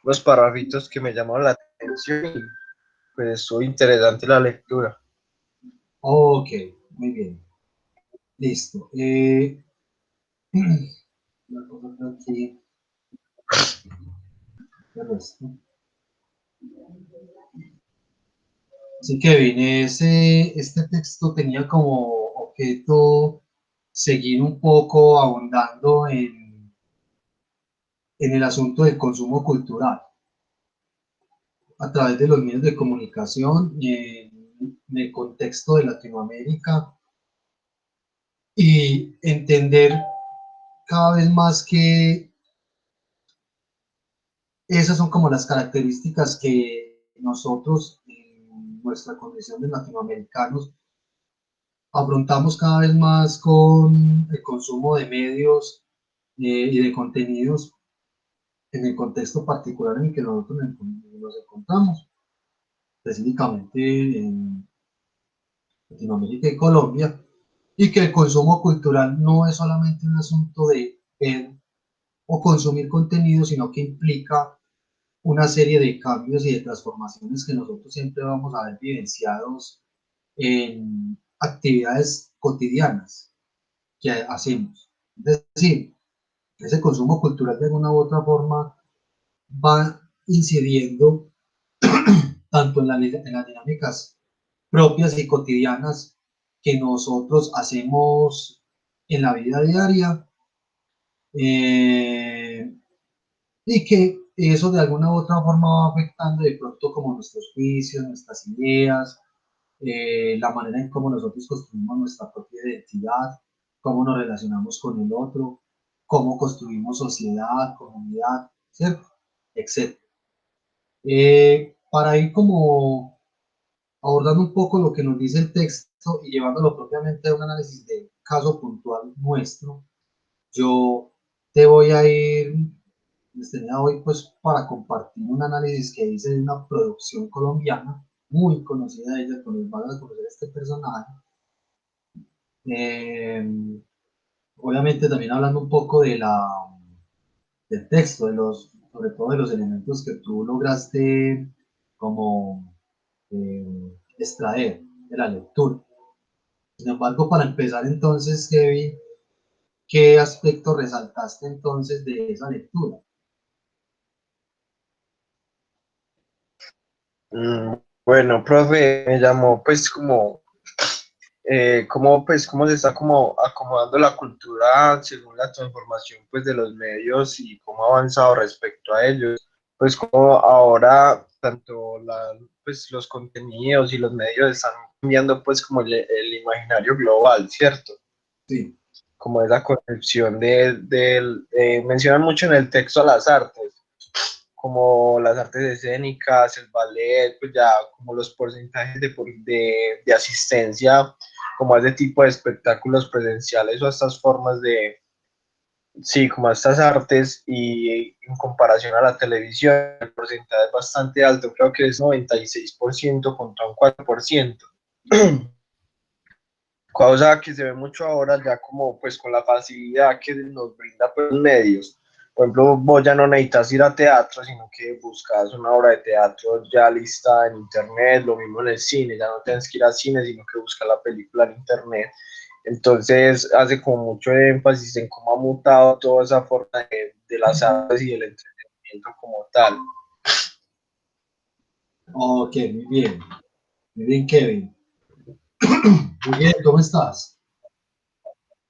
unos parrafitos que me llamaron la atención y pues estuvo interesante la lectura. Ok, muy bien. Listo. Una cosa por aquí. El resto. Sí, Kevin, este texto tenía como objeto seguir un poco ahondando en el asunto del consumo cultural a través de los medios de comunicación en el contexto de Latinoamérica y entender cada vez más que esas son como las características que nosotros, en nuestra condición de latinoamericanos, afrontamos cada vez más con el consumo de medios y de contenidos en el contexto particular en el que nosotros nos encontramos, específicamente en Latinoamérica y Colombia, y que el consumo cultural no es solamente un asunto de ver o consumir contenido, sino que implica una serie de cambios y de transformaciones que nosotros siempre vamos a ver vivenciados en actividades cotidianas que hacemos. Es decir, ese consumo cultural de alguna u otra forma va incidiendo tanto en las dinámicas propias y cotidianas que nosotros hacemos en la vida diaria eh, y que eso de alguna u otra forma va afectando de pronto como nuestros juicios, nuestras ideas, la manera en cómo nosotros construimos nuestra propia identidad, cómo nos relacionamos con el otro, cómo construimos sociedad, comunidad, ¿cierto? Etcétera. Para ir como abordando un poco lo que nos dice el texto y llevándolo propiamente a un análisis de caso puntual nuestro, yo te voy a ir, les tenía hoy pues para compartir un análisis que hice de una producción colombiana muy conocida de ella, con los van a conocer este personaje. Eh, Obviamente también hablando un poco del texto, sobre todo de los elementos que tú lograste como extraer de la lectura. Sin embargo, para empezar entonces, Kevin, ¿qué aspecto resaltaste entonces de esa lectura? Mm, bueno, profe, me llamó pues como cómo, pues, cómo se está como acomodando la cultura según la transformación pues, de los medios y cómo ha avanzado respecto a ellos. Pues como ahora tanto pues, los contenidos y los medios están cambiando pues como el imaginario global, ¿cierto? Sí, Como esa concepción mencionan mucho en el texto a las artes, como las artes escénicas, el ballet, pues ya como los porcentajes de asistencia como a ese tipo de espectáculos presenciales o a estas formas de, sí, como a estas artes y en comparación a la televisión, el porcentaje es bastante alto, creo que es 96% contra un 4%. Cosa que se ve mucho ahora ya como pues con la facilidad que nos brinda pues los medios. Por ejemplo, vos ya no necesitas ir a teatro, sino que buscas una obra de teatro ya lista en internet, lo mismo en el cine, ya no tienes que ir al cine, sino que buscas la película en internet. Entonces hace como mucho énfasis en cómo ha mutado toda esa forma de las artes y del entretenimiento como tal. ok, muy bien, Kevin. Miguel, ¿cómo estás?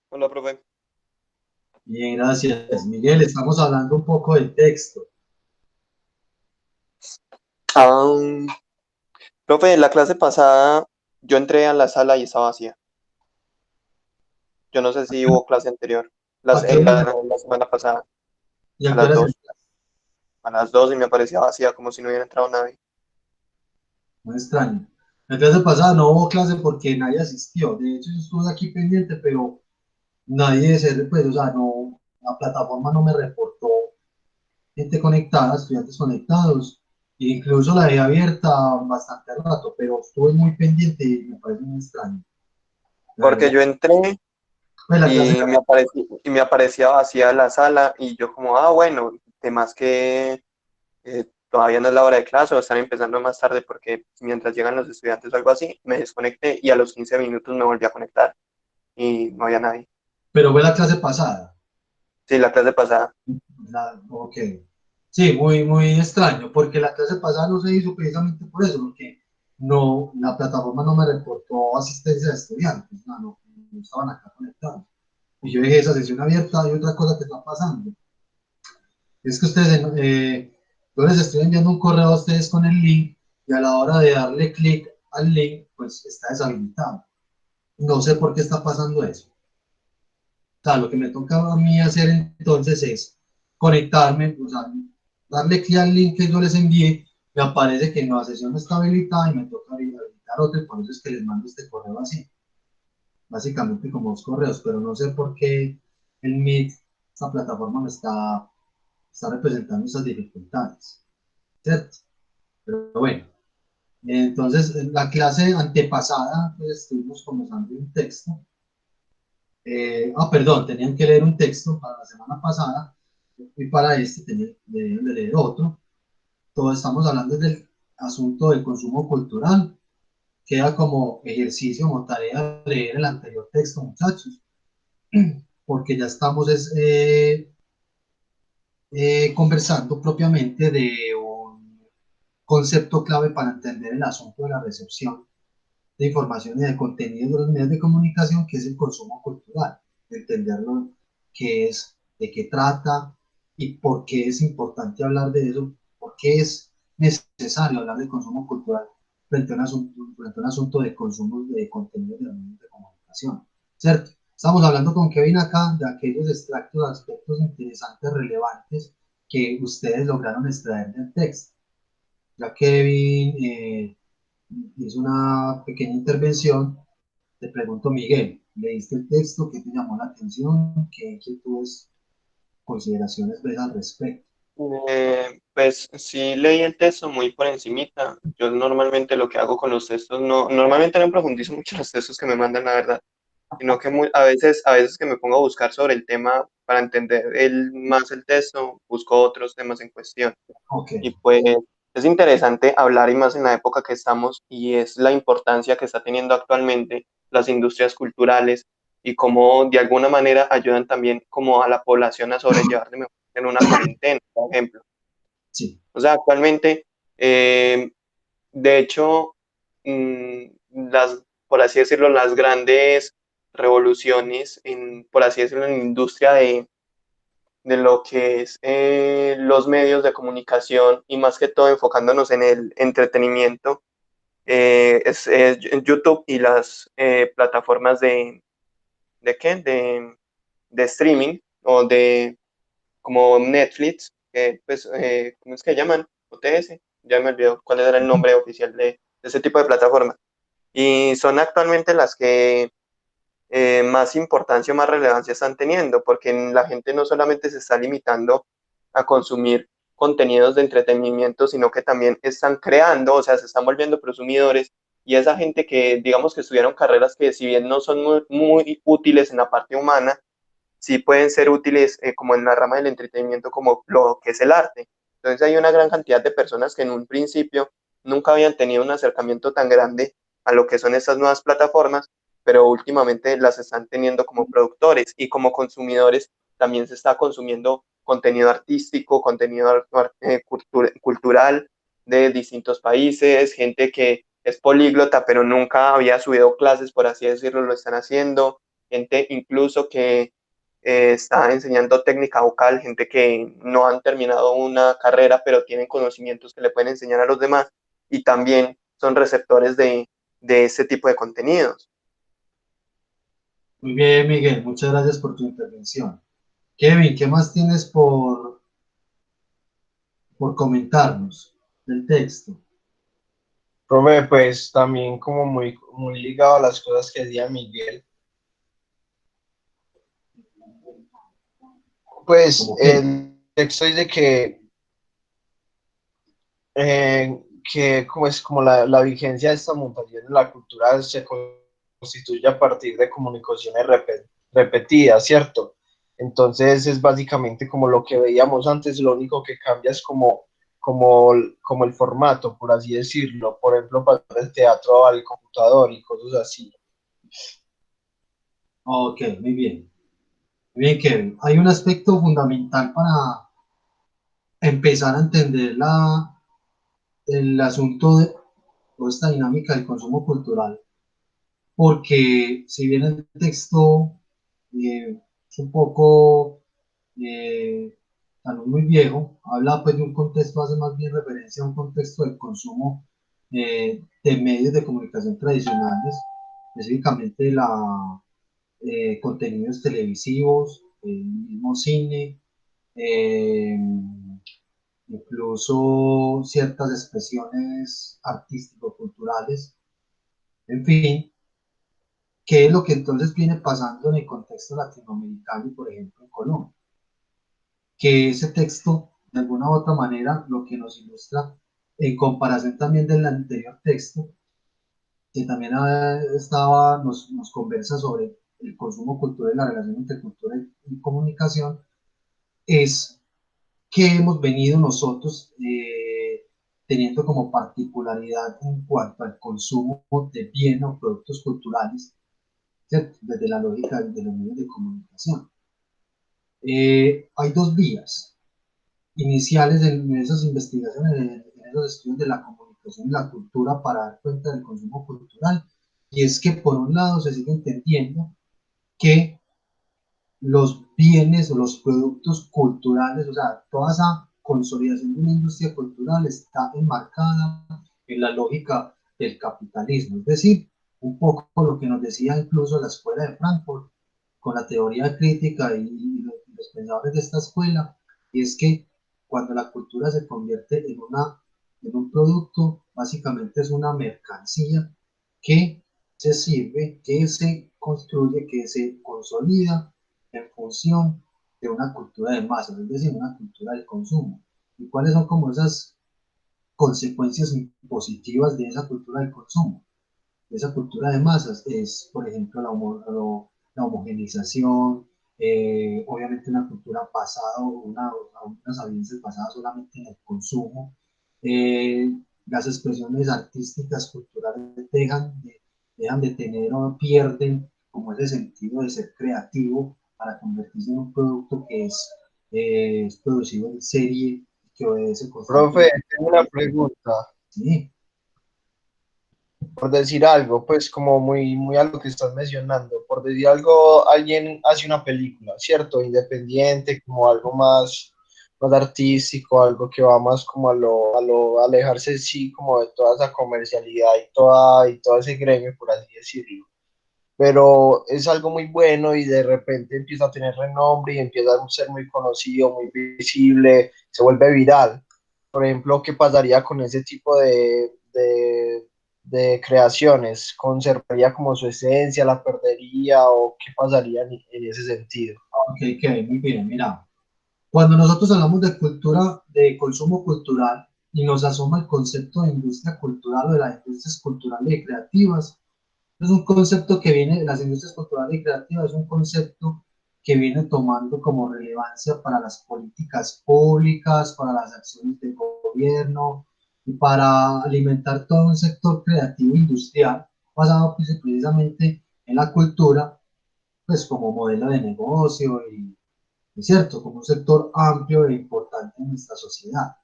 Hola, profe. Bien, gracias. Miguel, estamos hablando un poco del texto. Ah, profe, la clase pasada yo entré a la sala y estaba vacía. Yo no sé si hubo clase anterior, ¿A qué hora, la semana pasada, y a a qué las hora 2, a las 2 y me parecía vacía, como si no hubiera entrado nadie. No extraño. La clase pasada no hubo clase porque nadie asistió. De hecho, yo estuve aquí pendiente, pero nadie se, pues, o sea, no, la plataforma no me reportó gente conectada, estudiantes conectados. E incluso la dejé abierta bastante rato, pero estuve muy pendiente y me parece muy extraño, la Porque verdad. yo entré Pues la clase, y me aparecía vacía la sala y yo como, ah, bueno, temas que todavía no es la hora de clase o están empezando más tarde porque mientras llegan los estudiantes o algo así, me desconecté y a los 15 minutos me volví a conectar y no había nadie. Pero fue la clase pasada. Sí, la clase pasada. Ok. Sí, muy, muy extraño, porque la clase pasada no se hizo precisamente por eso, porque no, la plataforma no me reportó asistencia de estudiantes, no estaban acá conectados. Y yo dejé esa sesión abierta y otra cosa que está pasando. Es que ustedes, yo les estoy enviando un correo a ustedes con el link y a la hora de darle clic al link, pues está deshabilitado. No sé por qué está pasando eso. O sea, lo que me toca a mí hacer entonces es conectarme, o sea, darle clic al link que yo les envié, me aparece que la sesión no está habilitada y me toca habilitar otra, y por eso es que les mando este correo así. Básicamente como dos correos, pero no sé por qué el Meet, esta plataforma me está representando esas dificultades, ¿cierto? Pero bueno, entonces en la clase antepasada pues, estuvimos conversando un texto. Perdón, tenían que leer un texto para la semana pasada y para este debían de leer otro. Todos estamos hablando del asunto del consumo cultural. Queda como ejercicio, como tarea leer el anterior texto, muchachos, porque ya estamos conversando propiamente de un concepto clave para entender el asunto de la recepción de información y de contenido de los medios de comunicación, que es el consumo cultural, entenderlo, qué es, de qué trata y por qué es importante hablar de eso, por qué es necesario hablar de consumo cultural frente a un asunto de consumo de contenido de los medios de comunicación, ¿cierto? Estamos hablando con Kevin acá de aquellos extractos, aspectos interesantes, relevantes que ustedes lograron extraer del texto. Ya Kevin hizo una pequeña intervención. Te pregunto, Miguel, ¿leíste el texto? ¿Qué te llamó la atención? ¿Qué inquietudes, consideraciones ves al respecto? Pues sí leí el texto muy por encimita. Yo normalmente lo que hago con los textos, normalmente no profundizo mucho en los textos que me mandan, la verdad, sino que a veces que me pongo a buscar sobre el tema para entender más el texto, busco otros temas en cuestión. Ok, Y pues es interesante hablar y más en la época que estamos y es la importancia que está teniendo actualmente las industrias culturales y cómo de alguna manera ayudan también como a la población a sobrellevar de mejor en una cuarentena, por ejemplo. sí, O sea, actualmente, eh, de hecho, por así decirlo, las grandes revoluciones, por así decirlo, en la industria de lo que es los medios de comunicación y más que todo enfocándonos en el entretenimiento, es YouTube y las plataformas ¿de qué? De streaming o de como Netflix, que pues, ¿cómo es que llaman? OTS, ya me olvidó cuál era el nombre oficial de ese tipo de plataformas. Y son actualmente las que más importancia o más relevancia están teniendo, porque la gente no solamente se está limitando a consumir contenidos de entretenimiento, sino que también están creando, o sea, se están volviendo prosumidores y esa gente que, digamos que estudiaron carreras que si bien no son muy útiles en la parte humana, sí pueden ser útiles como en la rama del entretenimiento, como lo que es el arte. Entonces hay una gran cantidad de personas que en un principio nunca habían tenido un acercamiento tan grande a lo que son estas nuevas plataformas, pero últimamente las están teniendo como productores y como consumidores también se está consumiendo contenido artístico, contenido cultural de distintos países, gente que es políglota pero nunca había subido clases, por así decirlo, lo están haciendo, gente incluso que está enseñando técnica vocal, gente que no han terminado una carrera, pero tienen conocimientos que le pueden enseñar a los demás y también son receptores de ese tipo de contenidos. muy bien, Miguel, muchas gracias por tu intervención. Kevin, ¿qué más tienes por comentarnos del texto? Profe, pues también como muy ligado a las cosas que decía Miguel, pues ¿Cómo qué? el texto dice que como es como la vigencia de esta mutación en la cultura se constituye a partir de comunicaciones repetidas, ¿cierto? Entonces es básicamente como lo que veíamos antes, lo único que cambia es como como el formato, por así decirlo, por ejemplo, pasar del teatro al computador y cosas así. Ok, muy bien. Muy bien, Kevin. Hay un aspecto fundamental para empezar a entender el asunto de toda esta dinámica del consumo cultural, porque si bien el texto es un poco tal vez muy viejo, habla pues de un contexto, hace más bien referencia a un contexto del consumo de medios de comunicación tradicionales, específicamente contenidos televisivos, el mismo cine, eh, incluso ciertas expresiones artístico-culturales, en fin, qué es lo que entonces viene pasando en el contexto latinoamericano y, por ejemplo, en Colombia. Que ese texto, de alguna u otra manera, lo que nos ilustra, en comparación también del anterior texto, que también nos conversa sobre el consumo cultural y la relación entre cultura y comunicación, es que hemos venido nosotros teniendo como particularidad en cuanto al consumo de bienes o productos culturales, ¿cierto? Desde la lógica de los medios de comunicación. Hay dos vías iniciales en esas investigaciones, en esos estudios de la comunicación y la cultura para dar cuenta del consumo cultural, y es que por un lado se sigue entendiendo que los bienes o los productos culturales, o sea, toda esa consolidación de una industria cultural está enmarcada en la lógica del capitalismo, es decir, un poco lo que nos decía incluso la escuela de Frankfurt con la teoría crítica y los pensadores de esta escuela, y es que cuando la cultura se convierte en un producto, básicamente es una mercancía que se sirve, que se construye, que se consolida en función de una cultura de masas, es decir, una cultura del consumo. ¿Y cuáles son como esas consecuencias positivas de esa cultura del consumo? De esa cultura de masas es, por ejemplo, la homogenización, obviamente una cultura basada, unas audiencias basadas solamente en el consumo, las expresiones artísticas, culturales dejan de tener o pierden como ese sentido de ser creativo para convertirse en un producto que es producido en serie, que obedece Profe, constantemente. tengo una pregunta. Sí, Por decir algo, pues como muy algo que estás mencionando, por decir algo, alguien hace una película, ¿cierto? Independiente, como algo más artístico, algo que va más como a lo alejarse sí, como de toda esa comercialidad y todo ese gremio, por así decirlo. Pero es algo muy bueno y de repente empieza a tener renombre y empieza a ser muy conocido, muy visible, se vuelve viral. Por ejemplo, ¿qué pasaría con ese tipo de creaciones? ¿Conservaría como su esencia, la perdería o qué pasaría en ese sentido? ok, ok, muy bien, mira. Cuando nosotros hablamos de cultura, de consumo cultural, y nos asoma el concepto de industria cultural o de las industrias culturales y creativas, es un concepto que viene, las industrias culturales y creativas es un concepto que viene tomando como relevancia para las políticas públicas, para las acciones del gobierno y para alimentar todo un sector creativo industrial basado pues, precisamente en la cultura, pues como modelo de negocio y ¿es cierto? Como un sector amplio e importante en nuestra sociedad.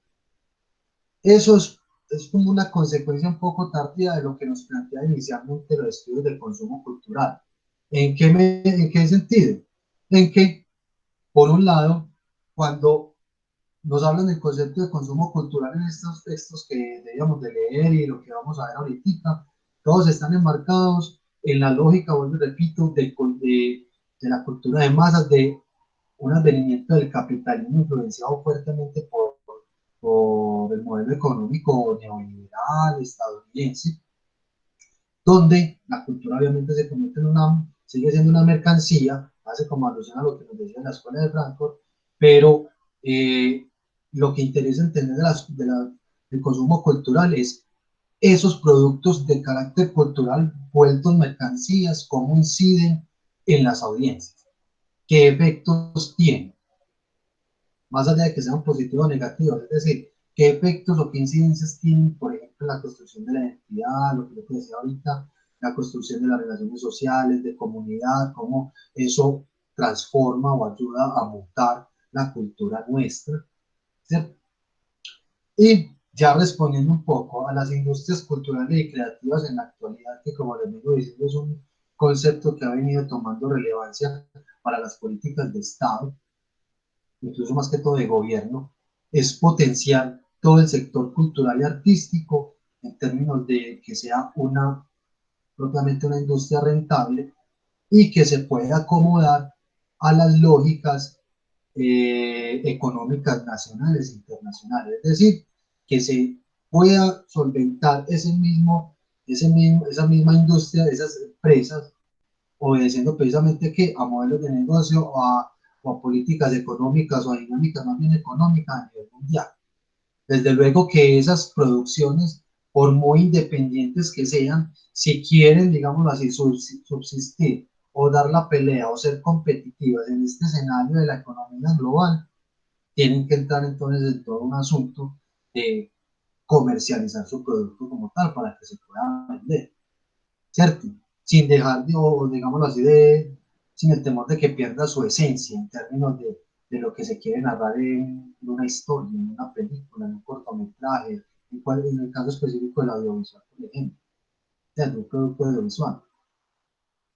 Eso es como una consecuencia un poco tardía de lo que nos plantea inicialmente los estudios del consumo cultural. ¿En qué sentido? En que, por un lado, cuando nos hablan del concepto de consumo cultural en estos textos que debíamos de leer y lo que vamos a ver ahorita, todos están enmarcados en la lógica, vuelvo y repito, de la cultura de masas, de un advenimiento del capitalismo influenciado fuertemente por el modelo económico neoliberal estadounidense, donde la cultura obviamente se convierte sigue siendo una mercancía, hace como alusión a lo que nos decía la escuela de Frankfurt, pero lo que interesa entender del consumo cultural es esos productos de carácter cultural vueltos mercancías, cómo inciden en las audiencias, qué efectos tienen más allá de que sean positivos o negativos. Es decir, qué efectos o qué incidencias tienen, por ejemplo, en la construcción de la identidad, lo que yo te decía ahorita, la construcción de las relaciones sociales, de comunidad, cómo eso transforma o ayuda a mutar la cultura nuestra, ¿cierto? Y ya respondiendo un poco a las industrias culturales y creativas en la actualidad, que como les vengo diciendo es un concepto que ha venido tomando relevancia para las políticas de Estado, incluso más que todo de gobierno, es potenciar todo el sector cultural y artístico en términos de que sea propiamente una industria rentable y que se pueda acomodar a las lógicas económicas nacionales e internacionales. Es decir, que se pueda solventar esa misma industria, esas empresas, obedeciendo precisamente que a modelos de negocio o a políticas económicas o a dinámicas más bien económicas a nivel mundial. Desde luego que esas producciones, por muy independientes que sean, si quieren, digamos así, subsistir o dar la pelea o ser competitivas en este escenario de la economía global, tienen que entrar entonces en todo un asunto de comercializar su producto como tal para que se pueda vender, ¿cierto? Sin dejar, o digámoslo así, sin el temor de que pierda su esencia en términos de lo que se quiere narrar en una historia, en una película, en un cortometraje, en el caso específico del audiovisual, por ejemplo, de un producto audiovisual.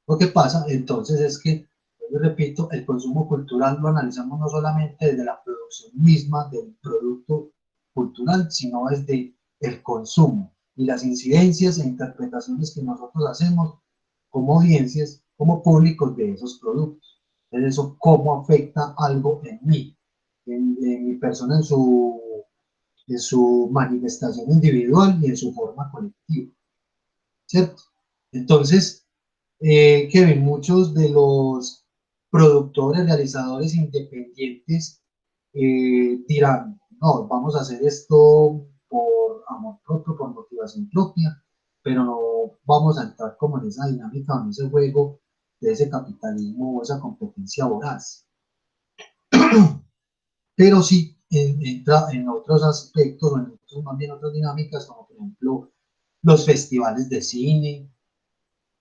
Lo que pasa entonces es que, yo repito, el consumo cultural lo analizamos no solamente desde la producción misma del producto cultural, sino desde el consumo y las incidencias e interpretaciones que nosotros hacemos como audiencias, como públicos de esos productos. Es eso, cómo afecta algo en mí, en mi persona, en su manifestación individual y en su forma colectiva, ¿cierto? Entonces, Kevin, muchos de los productores, realizadores independientes dirán, no, vamos a hacer esto por amor propio, por motivación propia, pero no vamos a entrar como en esa dinámica, en ese juego de ese capitalismo o esa competencia voraz. Pero sí entra en otros aspectos, o en otros, más bien otras dinámicas, como por ejemplo los festivales de cine,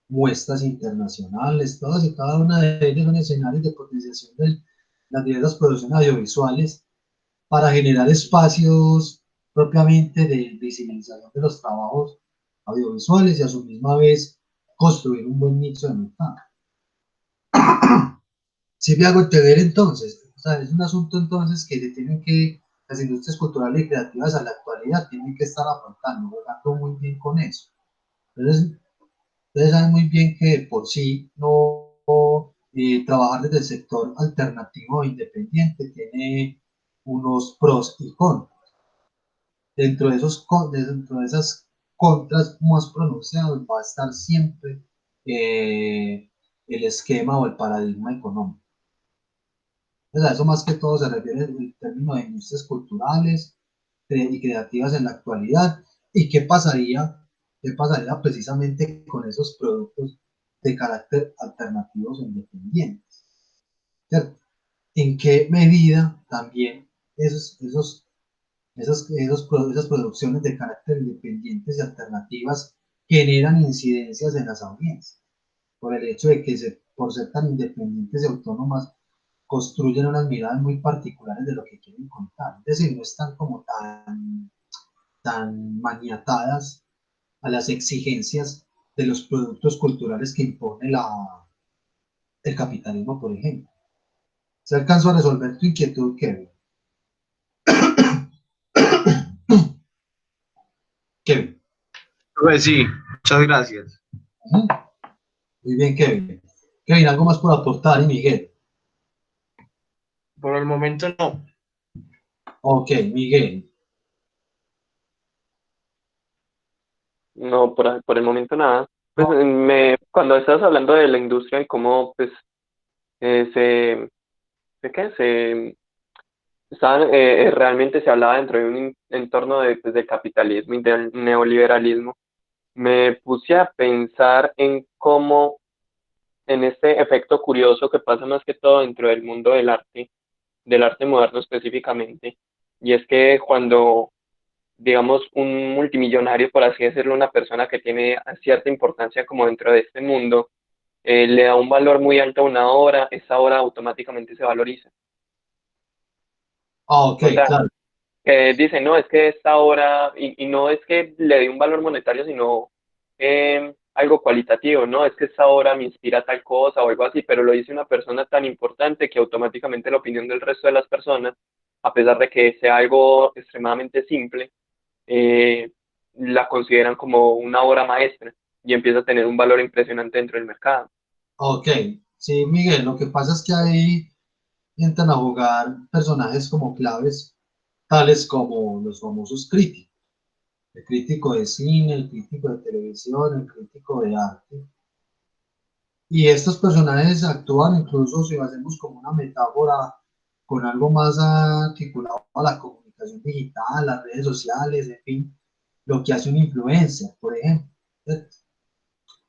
muestras internacionales, todas y cada una de ellas son escenarios de potenciación de las diversas producciones audiovisuales para generar espacios propiamente de visibilización de los trabajos audiovisuales y a su misma vez construir un buen nicho de mercado. Si me hago entender entonces, o sea, es un asunto entonces que se tienen que, las industrias culturales y creativas a la actualidad tienen que estar afrontando, jugando muy bien con eso. Entonces, ustedes saben muy bien que por sí no trabajar desde el sector alternativo e independiente tiene unos pros y contras. Dentro de esas contras más pronunciados va a estar siempre el esquema o el paradigma económico. Entonces, a eso más que todo se refiere el término de industrias culturales y creativas en la actualidad. ¿Y qué pasaría precisamente con esos productos de carácter alternativos e independientes? ¿Cierto? ¿En qué medida también esas producciones de carácter independientes y alternativas generan incidencias en las audiencias? Por el hecho de que por ser tan independientes y autónomas, construyen unas miradas muy particulares de lo que quieren contar. Es decir, no están como tan maniatadas a las exigencias de los productos culturales que impone el capitalismo, por ejemplo. ¿Se alcanzó a resolver tu inquietud, Kevin? Kevin. Pues sí, muchas gracias. Muy bien, Kevin. Kevin, ¿algo más por aportar? Y Miguel. Por el momento no. Ok, Miguel. No, por el momento nada. Pues No, cuando estás hablando de la industria y cómo pues ¿de qué? Realmente se hablaba dentro de un entorno pues, del capitalismo y del neoliberalismo, me puse a pensar en cómo, en este efecto curioso que pasa más que todo dentro del mundo del arte moderno específicamente, y es que cuando digamos, un multimillonario, por así decirlo, una persona que tiene cierta importancia como dentro de este mundo, le da un valor muy alto a una obra, esa obra automáticamente se valoriza. Ah, ok, O sea, claro. que dice, no, es que esta obra, y no es que le dé un valor monetario, sino algo cualitativo, ¿no? Es que esta obra me inspira tal cosa o algo así, pero lo dice una persona tan importante que automáticamente la opinión del resto de las personas, a pesar de que sea algo extremadamente simple, eh, la consideran como una obra maestra y empieza a tener un valor impresionante dentro del mercado. Ok, sí, Miguel, lo que pasa es que ahí entran a jugar personajes como claves, tales como los famosos críticos. El crítico de cine, el crítico de televisión, el crítico de arte. Y estos personajes actúan incluso, si lo hacemos como una metáfora, con algo más articulado a la comunicación digital, las redes sociales, en fin, lo que hace un influencer, por ejemplo. ¿Cierto?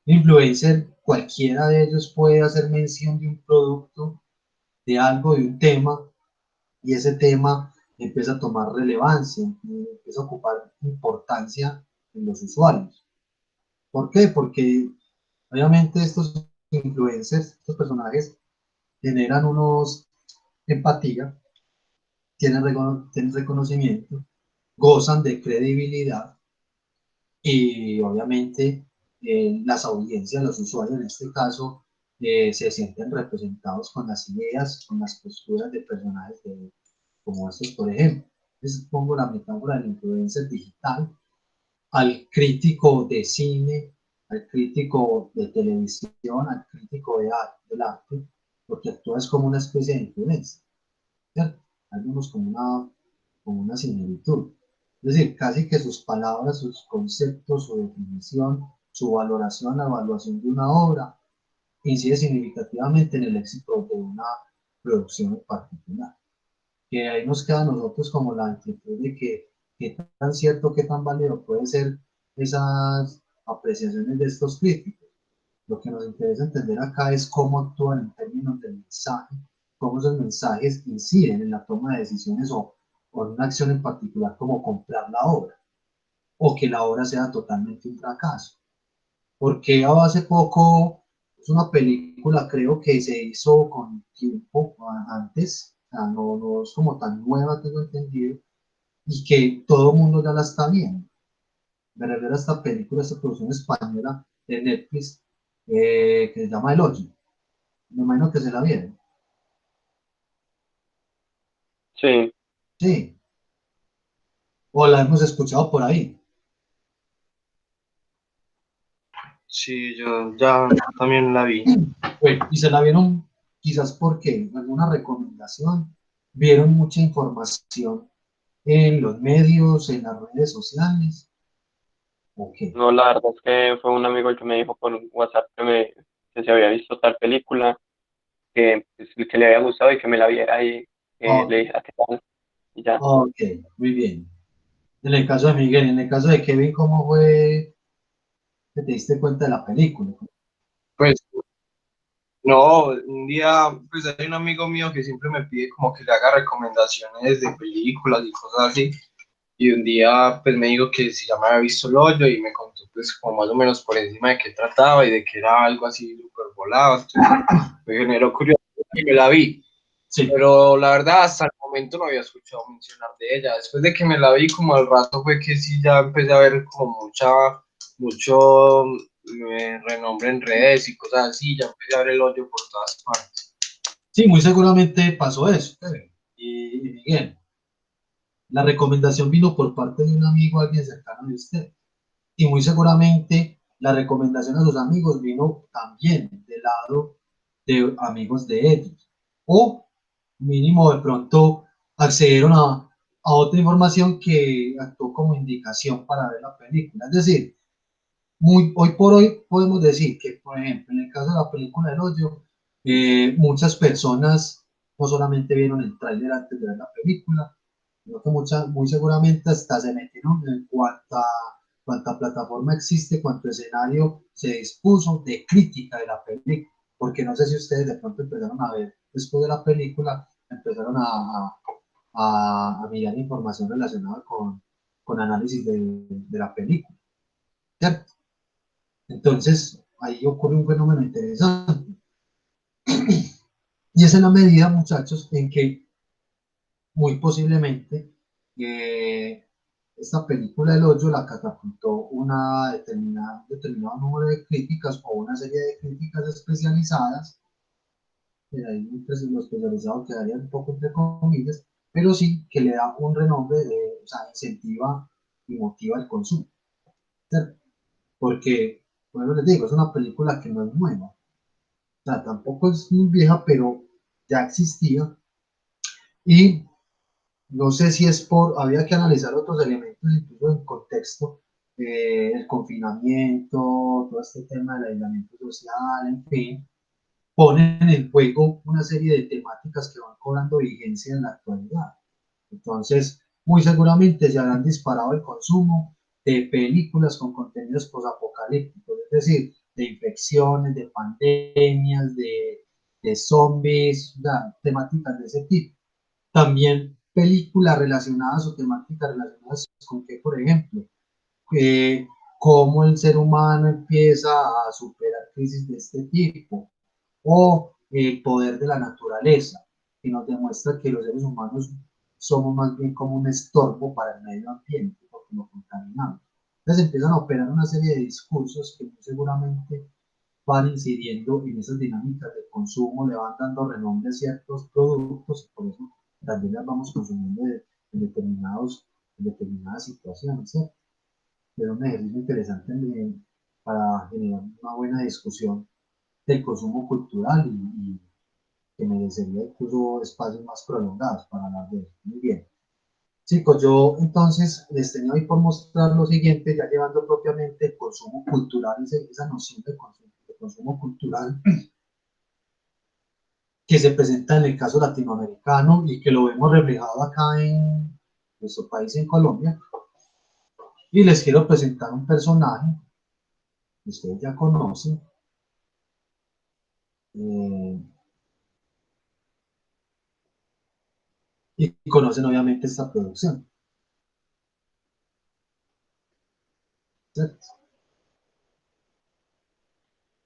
Un influencer, cualquiera de ellos puede hacer mención de un producto, de algo, de un tema, y ese tema empieza a tomar relevancia, empieza a ocupar importancia en los usuarios. ¿Por qué? Porque obviamente estos influencers, estos personajes, generan unos empatía, tienen reconocimiento, gozan de credibilidad y obviamente las audiencias, los usuarios en este caso, se sienten representados con las ideas, con las posturas de personajes como estos, por ejemplo. Entonces pongo la metáfora del influencer digital al crítico de cine, al crítico de televisión, al crítico de arte, del arte, porque actúas como una especie de influencia, ¿cierto? Algunos como una similitud. Es decir, casi que sus palabras, sus conceptos, su definición, su valoración, la evaluación de una obra, incide significativamente en el éxito de una producción en particular. Que ahí nos queda a nosotros como la inquietud de que qué tan cierto, qué tan válido puede ser esas apreciaciones de estos críticos. Lo que nos interesa entender acá es cómo actúan en términos del mensaje, cómo esos mensajes inciden en la toma de decisiones o en una acción en particular como comprar la obra o que la obra sea totalmente un fracaso. Porque hace poco es una película, creo que se hizo con tiempo antes, o sea, no es como tan nueva, tengo entendido, y que todo el mundo ya la está viendo. Me refiero a esta película, esta producción española de Netflix, que se llama El Hoyo. Me imagino que se la vieron. Sí, Sí, o la hemos escuchado por ahí. Sí, yo ya también la vi. Bueno, y se la vieron quizás porque alguna recomendación, vieron mucha información en los medios, en las redes sociales, ¿o qué? no, la verdad es que fue un amigo el que me dijo por WhatsApp que se había visto tal película, que, pues, que le había gustado y que me la viera y que Ok, le dije, ¿qué tal? Y ya. ok, muy bien. En el caso de Miguel, en el caso de Kevin, ¿cómo fue que te diste cuenta de la película? Pues no, un día, pues hay un amigo mío que siempre me pide como que le haga recomendaciones de películas y cosas así. Y un día, pues me dijo que si ya me había visto el hoyo y me contó, pues, como más o menos por encima de qué trataba y de que era algo así súper volado. Entonces, me generó curiosidad y me la vi. Sí, Pero la verdad, hasta el momento no había escuchado mencionar de ella. Después de que me la vi, como al rato fue que sí, ya empecé a ver como mucho renombre en redes y cosas así. Ya empecé a ver el hoyo por todas partes. sí, muy seguramente pasó eso, Kevin. Y Miguel, la recomendación vino por parte de un amigo, alguien cercano de usted. Y muy seguramente la recomendación a sus amigos vino también del lado de amigos de ellos. O mínimo de pronto accedieron a otra información que actuó como indicación para ver la película. Es decir, hoy por hoy podemos decir que, por ejemplo, en el caso de la película El Hoyo, muchas personas no solamente vieron el tráiler antes de ver la película, sino que muy seguramente hasta se metieron en cuánta plataforma existe, cuánto escenario se dispuso de crítica de la película. Porque no sé si ustedes de pronto empezaron a ver después de la película, empezaron a mirar información relacionada con con análisis de la película, ¿cierto? Entonces, ahí ocurre un fenómeno interesante. Y es en la medida, muchachos, en que muy posiblemente esta película El Hoyo la catapultó una determinado número de críticas o una serie de críticas especializadas, ahí lo especializado quedaría un poco entre comillas, pero sí que le da un renombre, o sea, incentiva y motiva el consumo, ¿cierto? Porque, bueno, les digo, es una película que no es nueva, o sea, tampoco es muy vieja, pero ya existía y no sé si es había que analizar otros elementos, incluso en contexto, el confinamiento, todo este tema del aislamiento social, en fin, ponen en juego una serie de temáticas que van cobrando vigencia en la actualidad. Entonces, muy seguramente se habrán disparado el consumo de películas con contenidos posapocalípticos, es decir, de infecciones, de pandemias, de zombies, temáticas de ese tipo. También películas relacionadas o temáticas relacionadas con que, por ejemplo, cómo el ser humano empieza a superar crisis de este tipo, o el poder de la naturaleza, que nos demuestra que los seres humanos somos más bien como un estorbo para el medio ambiente, porque lo contaminamos. Entonces empiezan a operar una serie de discursos que muy seguramente van incidiendo en esas dinámicas de consumo, le van dando renombre a ciertos productos, y por eso también las vamos consumiendo en determinadas situaciones, ¿cierto? Es un ejercicio interesante para generar una buena discusión del consumo cultural y que merecería incluso espacios más prolongados para hablar de eso. Muy bien. Chicos, yo entonces les tenía hoy por mostrar lo siguiente, ya llevando propiamente el consumo cultural, esa noción de consumo cultural que se presenta en el caso latinoamericano y que lo vemos reflejado acá en nuestro país, en Colombia. Y les quiero presentar un personaje que ustedes ya conocen, eh, y conocen obviamente esta producción, ¿cierto?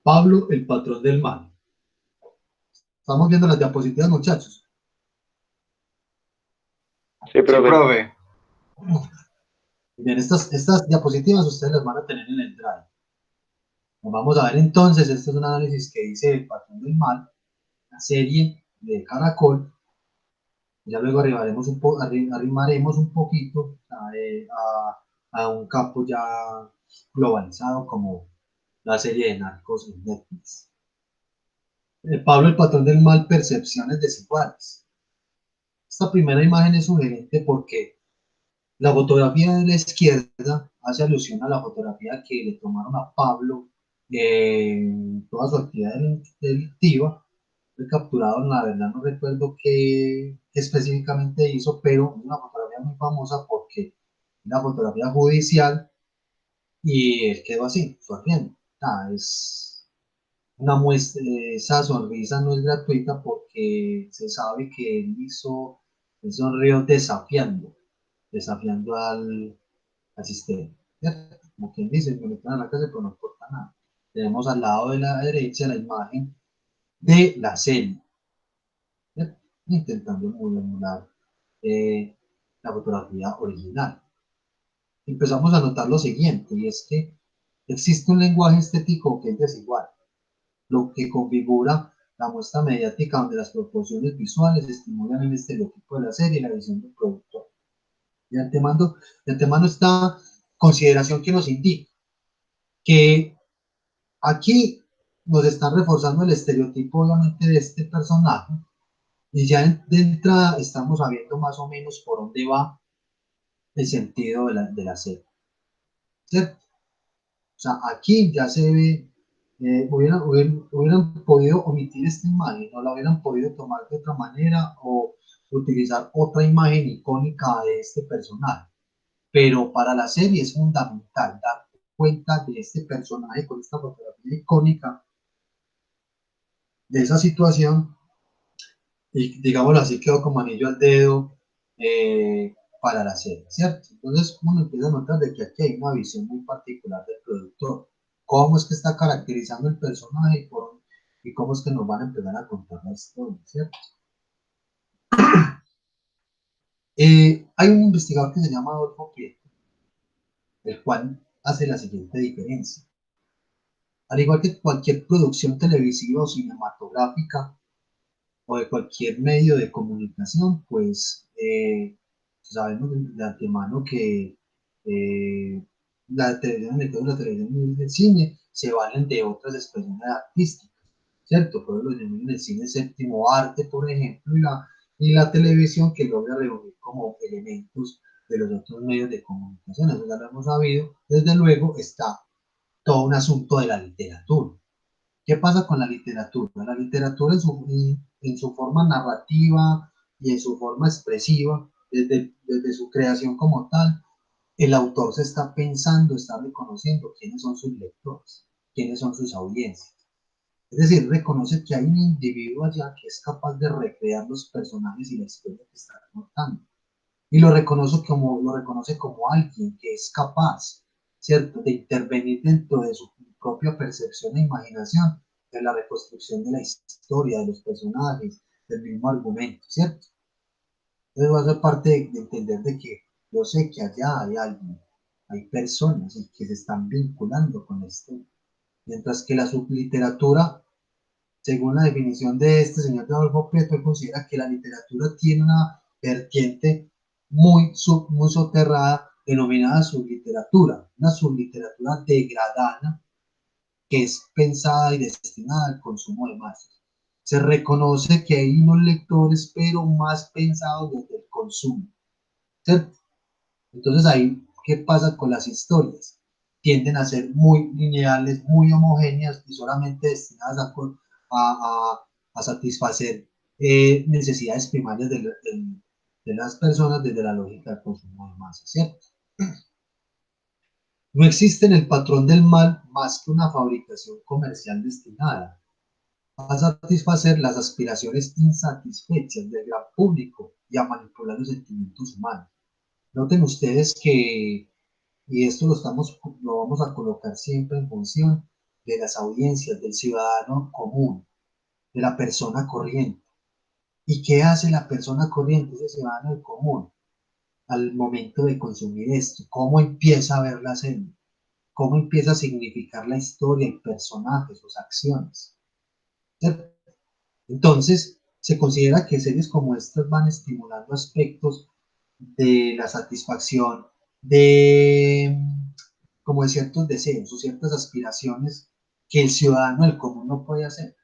Pablo, el patrón del mal. Estamos viendo las diapositivas, muchachos. Sí, Sí, profe. profe. Bien, estas diapositivas ustedes las van a tener en el Drive. Vamos a ver entonces, este es un análisis que dice El patrón del mal, la serie de Caracol. Ya luego arrimaremos un poquito a un campo ya globalizado como la serie de Narcos en Netflix. Pablo, el patrón del mal, percepciones desiguales. Esta primera imagen es sugerente porque la fotografía de la izquierda hace alusión a la fotografía que le tomaron a Pablo en toda su actividad delictiva. Fue capturado, la verdad no recuerdo qué específicamente hizo, pero es una fotografía muy famosa porque es una fotografía judicial y él quedó así, sonriendo. Es una muestra, esa sonrisa no es gratuita porque se sabe que él sonrió desafiando al sistema. ¿Cierto? Como quien dice, me meten a la casa pero no importa nada. Tenemos al lado de la derecha la imagen de la serie, ¿cierto? Intentando emular la fotografía original. Empezamos a notar lo siguiente, y es que existe un lenguaje estético que es desigual, lo que configura la muestra mediática donde las proporciones visuales estimulan el estereotipo de la serie y la visión del productor. De antemano esta consideración que nos indica que aquí nos están reforzando el estereotipo obviamente de este personaje y ya de entrada estamos sabiendo más o menos por dónde va el sentido de la serie, ¿cierto? O sea, aquí ya se ve, hubieran podido omitir esta imagen, no la hubieran podido tomar de otra manera o utilizar otra imagen icónica de este personaje. Pero para la serie es fundamental dar cuenta de este personaje con esta fotografía icónica de esa situación y digámoslo así quedó como anillo al dedo para la serie, ¿cierto? Entonces uno empieza a notar de que aquí hay una visión muy particular del productor, cómo es que está caracterizando el personaje y cómo es que nos van a empezar a contar la historia, ¿cierto? Hay un investigador que se llama Adolfo Prieto, el cual hace la siguiente diferencia. Al igual que cualquier producción televisiva o cinematográfica o de cualquier medio de comunicación, pues sabemos de antemano que eh, la televisión, en el caso de la televisión y el cine, se valen de otras expresiones artísticas, ¿cierto? Por lo llaman en el cine séptimo arte, por ejemplo, y la televisión que logra reunir como elementos de los otros medios de comunicación, eso ya lo hemos sabido. Desde luego está todo un asunto de la literatura. ¿Qué pasa con la literatura? La literatura en su forma narrativa y en su forma expresiva, desde su creación como tal, el autor se está pensando, está reconociendo quiénes son sus lectores, quiénes son sus audiencias. Es decir, reconoce que hay un individuo allá que es capaz de recrear los personajes y la historia que está contando. Y lo reconoce como alguien que es capaz, ¿cierto?, de intervenir dentro de su propia percepción e imaginación en la reconstrucción de la historia, de los personajes, del mismo argumento, ¿cierto? Entonces va a ser parte de entender de que yo sé que allá hay alguien, hay personas y que se están vinculando con esto, mientras que la subliteratura, según la definición de este señor de Adolfo Prieto, él considera que la literatura tiene una vertiente muy soterrada, denominada subliteratura, una subliteratura degradada que es pensada y destinada al consumo de masas. Se reconoce que hay unos lectores, pero más pensados desde el consumo, ¿cierto? Entonces ahí, ¿qué pasa con las historias? Tienden a ser muy lineales, muy homogéneas y solamente destinadas a satisfacer necesidades primarias de las personas desde la lógica del consumo de masas, ¿cierto? No existe en el patrón del mal más que una fabricación comercial destinada a satisfacer las aspiraciones insatisfechas del gran público y a manipular los sentimientos humanos. Noten ustedes que, y esto lo vamos a colocar siempre en función de las audiencias, del ciudadano común, de la persona corriente. ¿Y qué hace la persona corriente, ese ciudadano común, al momento de consumir esto? ¿Cómo empieza a ver la serie? ¿Cómo empieza a significar la historia, el personaje, sus acciones? ¿Cierto? Entonces, se considera que series como estas van estimulando aspectos de la satisfacción de, como de ciertos deseos o ciertas aspiraciones que el ciudadano del común no puede hacer.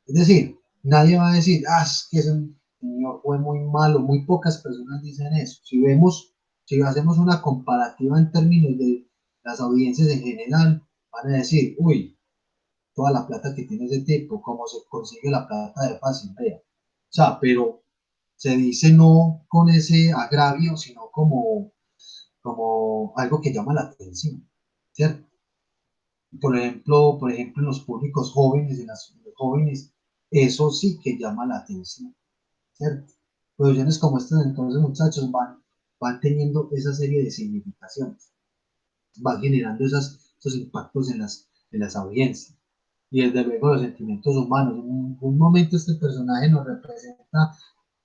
Es decir, nadie va a decir, es que ese señor fue muy malo, muy pocas personas dicen eso. Si hacemos una comparativa en términos de las audiencias en general, van a decir, uy, toda la plata que tiene ese tipo, cómo se consigue la plata de fácil, vea. O sea, pero se dice no con ese agravio, sino como algo que llama la atención, ¿cierto? Por ejemplo, en los públicos jóvenes, en los jóvenes, eso sí que llama la atención, ¿cierto? Producciones como estas, entonces, muchachos, van teniendo esa serie de significaciones, van generando esos impactos en las audiencias. Y desde luego los sentimientos humanos. En un momento este personaje nos representa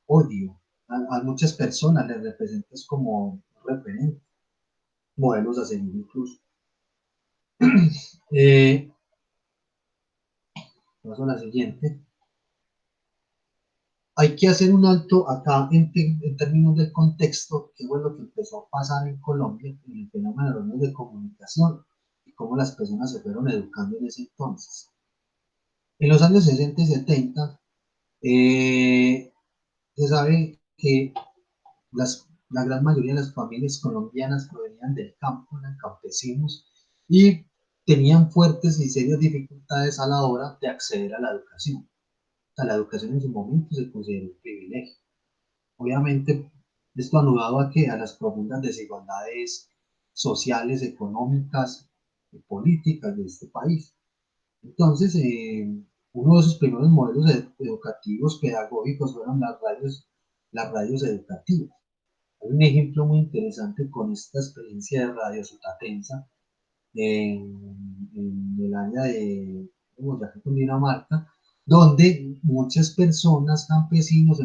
odio. A muchas personas les representa como referente, modelos a seguir incluso. Paso a la siguiente. Hay que hacer un alto acá en términos del contexto, que fue lo que empezó a pasar en Colombia, en el fenómeno de los medios de comunicación y cómo las personas se fueron educando en ese entonces. En los años 60 y 70, se sabe que la gran mayoría de las familias colombianas provenían del campo, eran campesinos y tenían fuertes y serias dificultades a la hora de acceder a la educación. O sea, la educación en su momento se consideró un privilegio. Obviamente, esto anudado a que a las profundas desigualdades sociales, económicas y políticas de este país. Entonces, uno de sus primeros modelos educativos pedagógicos fueron las radios educativas. Hay un ejemplo muy interesante con esta experiencia de Radio Sotatensa en el área de Boyacá, Cundinamarca, donde muchas personas, campesinos,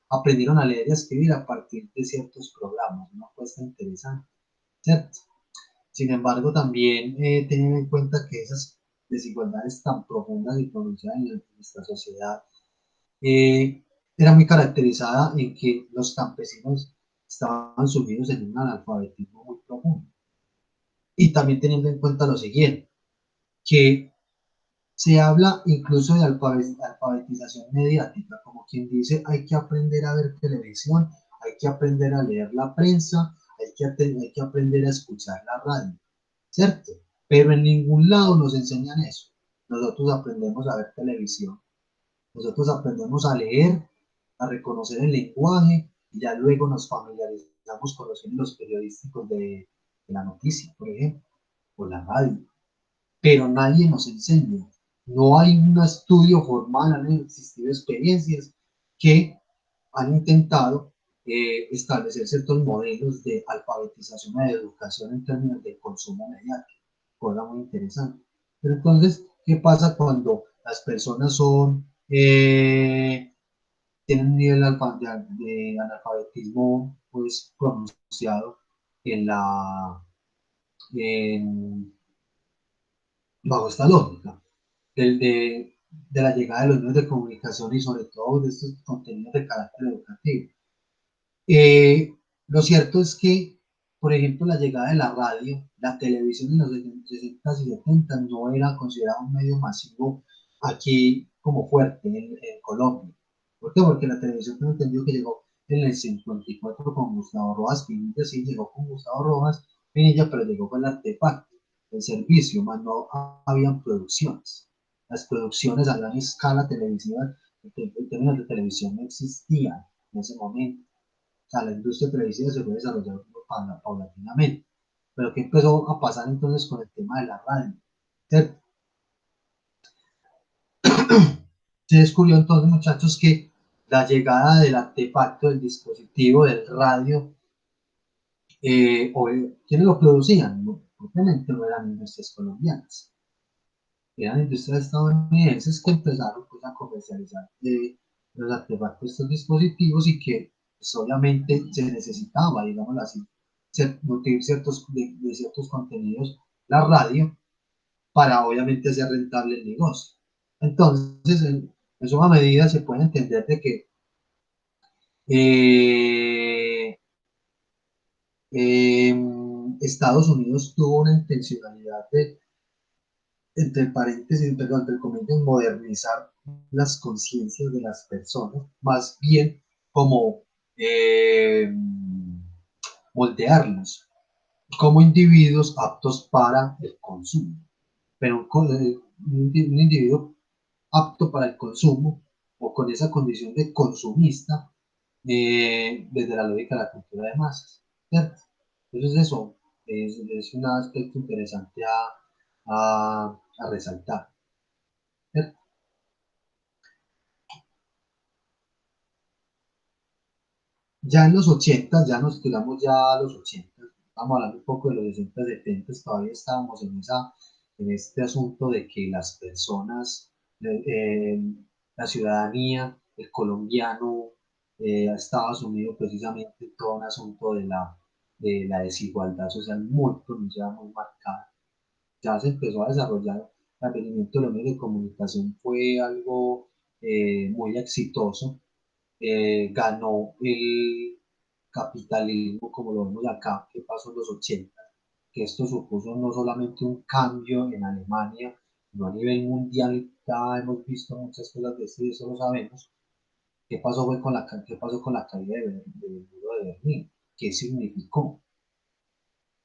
aprendieron a leer y a escribir a partir de ciertos programas, una apuesta interesante, ¿cierto? Sin embargo, también teniendo en cuenta que esas desigualdades tan profundas y pronunciadas en nuestra sociedad eh, era muy caracterizada en que los campesinos estaban sumidos en un analfabetismo muy profundo. Y también teniendo en cuenta lo siguiente, que se habla incluso de alfabetización mediática, como quien dice, hay que aprender a ver televisión, hay que aprender a leer la prensa, hay que aprender a escuchar la radio, ¿cierto? Pero en ningún lado nos enseñan eso. Nosotros aprendemos a ver televisión, nosotros aprendemos a leer, a reconocer el lenguaje y ya luego nos familiarizamos con los géneros periodísticos de la noticia, por ejemplo, o la radio. Pero nadie nos enseña. No hay un estudio formal, han existido experiencias que han intentado establecer ciertos modelos de alfabetización y de educación en términos de consumo mediático, cosa muy interesante. Pero entonces, ¿qué pasa cuando las personas tienen un nivel de analfabetismo pues, pronunciado en en, bajo esta lógica? De la llegada de los medios de comunicación y sobre todo de estos contenidos de carácter educativo. Lo cierto es que, por ejemplo, la llegada de la radio, la televisión en los 60 y 70 no era considerado un medio masivo aquí como fuerte en Colombia. ¿Por qué? Porque la televisión tengo entendido que llegó en el 54 con Gustavo Rojas Pinilla, sí, llegó con Gustavo Rojas Pinilla, pero llegó con el artefacto, el servicio, más no habían producciones. Las producciones a gran escala televisiva, en términos de televisión, no existían en ese momento. O sea, la industria televisiva se fue desarrollando paulatinamente. Pero ¿qué empezó a pasar entonces con el tema de la radio? ¿Cierto? Se descubrió entonces, muchachos, que la llegada del artefacto, del dispositivo, del radio, ¿quiénes lo producían? No, obviamente no eran industrias colombianas, eran industrias estadounidenses que empezaron pues, a comercializar los artefactos, estos dispositivos y que pues, obviamente se necesitaba, digamos así, nutrir de ciertos contenidos la radio para obviamente hacer rentable el negocio. Entonces, en suma medida se puede entender de que eh, Estados Unidos tuvo una intencionalidad de, entre paréntesis, perdón, entre comillas, modernizar las conciencias de las personas, más bien como eh, moldearlos como individuos aptos para el consumo. Pero un individuo apto para el consumo o con esa condición de consumista desde la lógica de la cultura de masas, ¿cierto? Entonces eso es un aspecto interesante a resaltar, ¿cierto? Ya en los 80, ya nos tiramos ya a los 80, estamos hablando un poco de los 60, 70, todavía estábamos en este asunto de que las personas, eh, la ciudadanía, el colombiano, estaba sumido precisamente en todo un asunto de la desigualdad social muy pronunciada, muy marcada. Ya se empezó a desarrollar, el advenimiento de los medios de comunicación fue algo muy exitoso, ganó el capitalismo como lo vemos acá, que pasó en los 80, que esto supuso no solamente un cambio en Alemania, sino a nivel mundial, ya hemos visto muchas cosas de esto y eso lo sabemos. ¿Qué pasó, qué pasó con la caída del muro de Berlín? ¿Qué significó?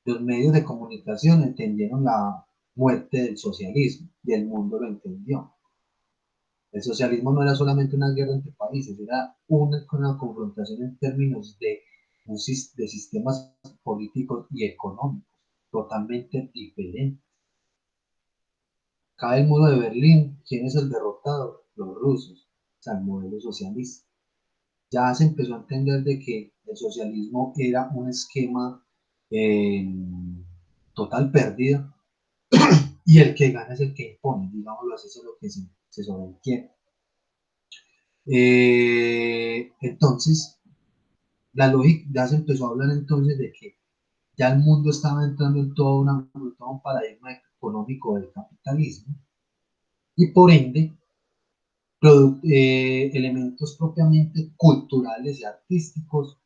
Los medios de comunicación entendieron la muerte del socialismo y el mundo lo entendió. El socialismo no era solamente una guerra entre países, era una confrontación en términos de sistemas políticos y económicos totalmente diferentes. Cae el muro de Berlín, ¿quién es el derrotado? Los rusos, o sea, el modelo socialista. ya se empezó a entender de que el socialismo era un esquema total pérdida y el que gana es el que impone, digámoslo así, eso es lo que se sobreentiende. Entonces, la lógica ya se empezó a hablar entonces de que ya el mundo estaba entrando en todo un paradigma económico del capitalismo y por ende elementos propiamente culturales y artísticos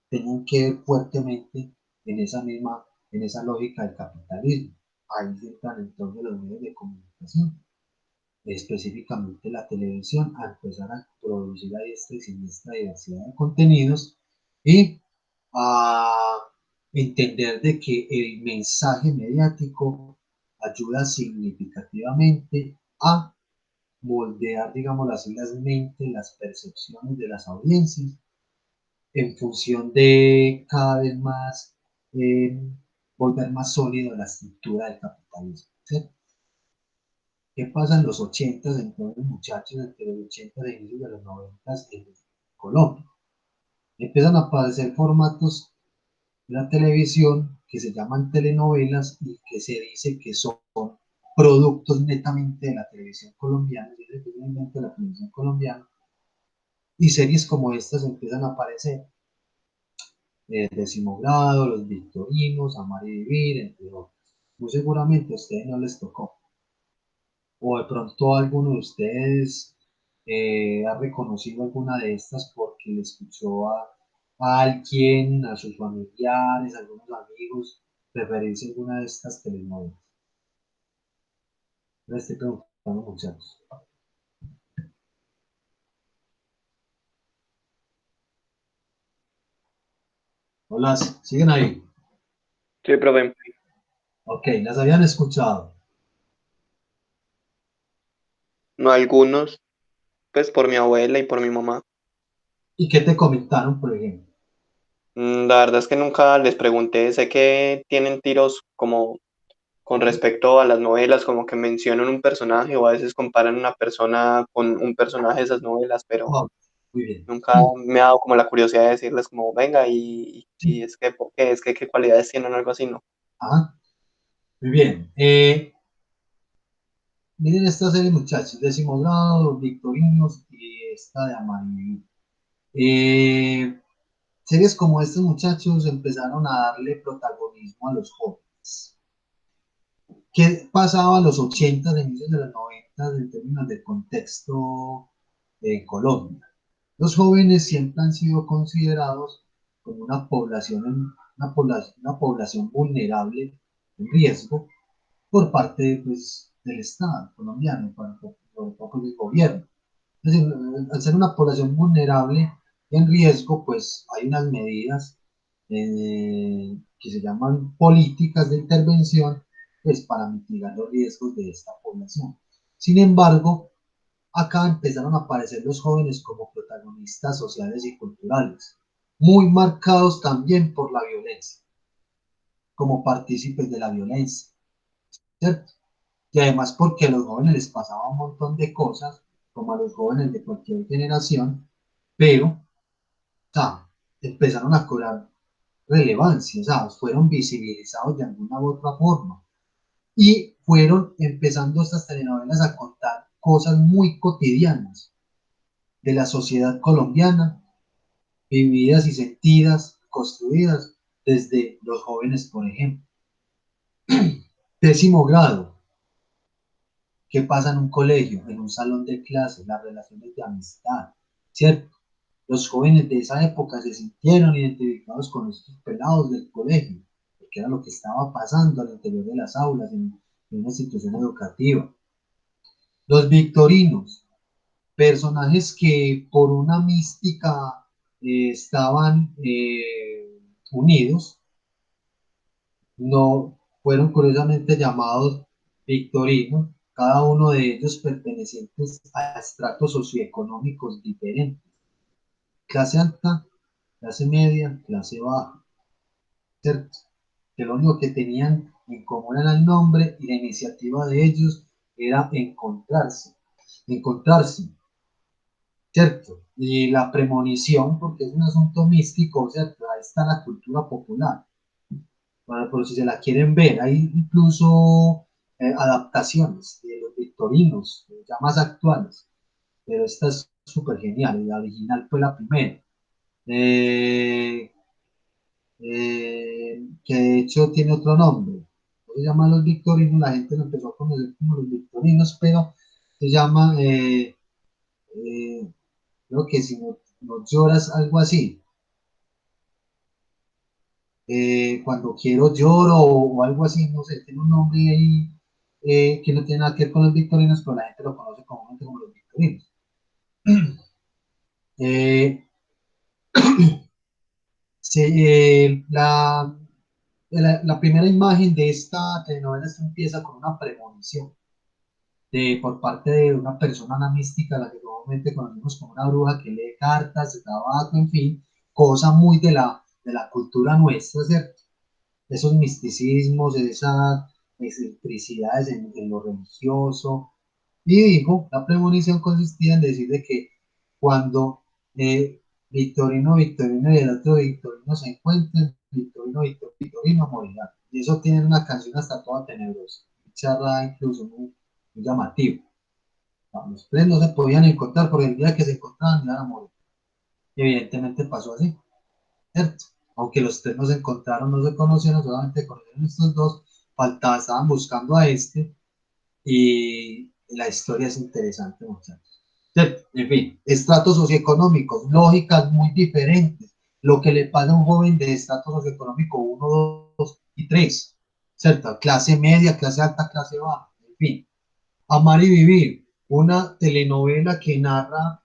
tenían que ver fuertemente en esa lógica del capitalismo. Ahí entran entonces los medios de comunicación, específicamente la televisión, a empezar a producir a diestra y siniestra diversidad de contenidos y a entender de que el mensaje mediático ayuda significativamente a moldear, digamos así, las mentes, las percepciones de las audiencias en función de cada vez más eh, volver más sólido la estructura del capitalismo. ¿Sí? ¿Qué pasa en los 80 entonces, muchachos, entre los 80 y inicios de los 90 en Colombia? Empiezan a aparecer formatos de la televisión que se llaman telenovelas y que se dice que son productos netamente de la televisión colombiana, dice que es un invento de la televisión colombiana, y series como estas empiezan a aparecer, Décimo Grado, Los Victorinos, Amar y Vivir, entre otros. Muy seguramente a ustedes no les tocó, o de pronto alguno de ustedes ha reconocido alguna de estas porque le escuchó a alguien, a sus familiares, a algunos amigos, referirse a alguna de estas telenovelas. Les estoy preguntando, muchachos. Hola, ¿siguen ahí? Sí, profe. Ok, las habían escuchado. No algunos, pues por mi abuela y por mi mamá. ¿Y qué te comentaron, por ejemplo? La verdad es que nunca les pregunté, sé que tienen tiros como con respecto a las novelas, como que mencionan un personaje o a veces comparan una persona con un personaje de esas novelas, pero Oh, muy bien. nunca me ha dado como la curiosidad de decirles como, venga, y es que, ¿por qué? Es que, ¿qué cualidades tienen o algo así? No. Ajá, muy bien. Miren esta serie, muchachos, Décimo Grado, Los Victorinos y esta de Amarillo. Series como estos, muchachos, empezaron a darle protagonismo a los jóvenes. ¿Qué pasaba a los 80, de inicios de los 90 en términos de contexto en Colombia? Los jóvenes siempre han sido considerados como una población vulnerable en riesgo por parte pues, del Estado colombiano, por parte del gobierno. Es decir, al ser una población vulnerable y en riesgo, pues hay unas medidas que se llaman políticas de intervención pues, para mitigar los riesgos de esta población. Sin embargo, acá empezaron a aparecer los jóvenes como protagonistas sociales y culturales, muy marcados también por la violencia, como partícipes de la violencia, ¿cierto? Y además porque a los jóvenes les pasaba un montón de cosas, como a los jóvenes de cualquier generación, pero, o sea, empezaron a cobrar relevancia, o sea, fueron visibilizados de alguna u otra forma. Y fueron empezando estas telenovelas a contar cosas muy cotidianas de la sociedad colombiana, vividas y sentidas, construidas desde los jóvenes, por ejemplo. Décimo Grado, ¿qué pasa en un colegio, en un salón de clases, las relaciones de amistad, ¿cierto? Los jóvenes de esa época se sintieron identificados con estos pelados del colegio, porque era lo que estaba pasando al interior de las aulas, en una institución educativa. Los victorinos, personajes que por una mística estaban unidos, no fueron curiosamente llamados victorinos, cada uno de ellos pertenecientes a estratos socioeconómicos diferentes, clase alta, clase media, clase baja, ¿cierto? Que lo único que tenían en común era el nombre y la iniciativa de ellos era encontrarse, encontrarse. ¿cierto? Y la premonición, porque es un asunto místico, ¿cierto? Ahí está la cultura popular. Bueno, por si se la quieren ver, hay incluso adaptaciones de los victorinos, ya más actuales, pero esta es súper genial, y la original fue la primera. Eh, que de hecho tiene otro nombre. No se llama Los Victorinos, la gente lo empezó a conocer como Los Victorinos, pero se llama, creo que si no lloras, algo así. Cuando quiero lloro o algo así, no sé, tiene un nombre ahí que no tiene nada que ver con los victorinos, pero la gente lo conoce comúnmente como los victorinos. Eh, la primera imagen de esta telenovela empieza con una premonición por parte de una persona, una mística, la que normalmente conocemos como una bruja que lee cartas, de tabaco, en fin, cosa muy de la cultura nuestra, ¿cierto? Esos misticismos, esas excentricidades en lo religioso. Y dijo, la premonición consistía en decir de que cuando Victorino y el otro Victorino se encuentren, Victorino morirá. Y eso tiene una canción hasta toda tenebrosa, charla incluso muy llamativa. Los tres no se podían encontrar porque el día que se encontraban iban a morir. Y evidentemente pasó así, ¿cierto? Aunque los tres no se encontraron, no se conocieron, solamente conocieron estos dos, faltaba, estaban buscando a este y la historia es interesante, muchachos. ¿Cierto? En fin, estratos socioeconómicos, lógicas muy diferentes. Lo que le pasa a un joven de estrato socioeconómico uno, 2 y 3, ¿cierto? Clase media, clase alta, clase baja, en fin. Amar y vivir, una telenovela que narra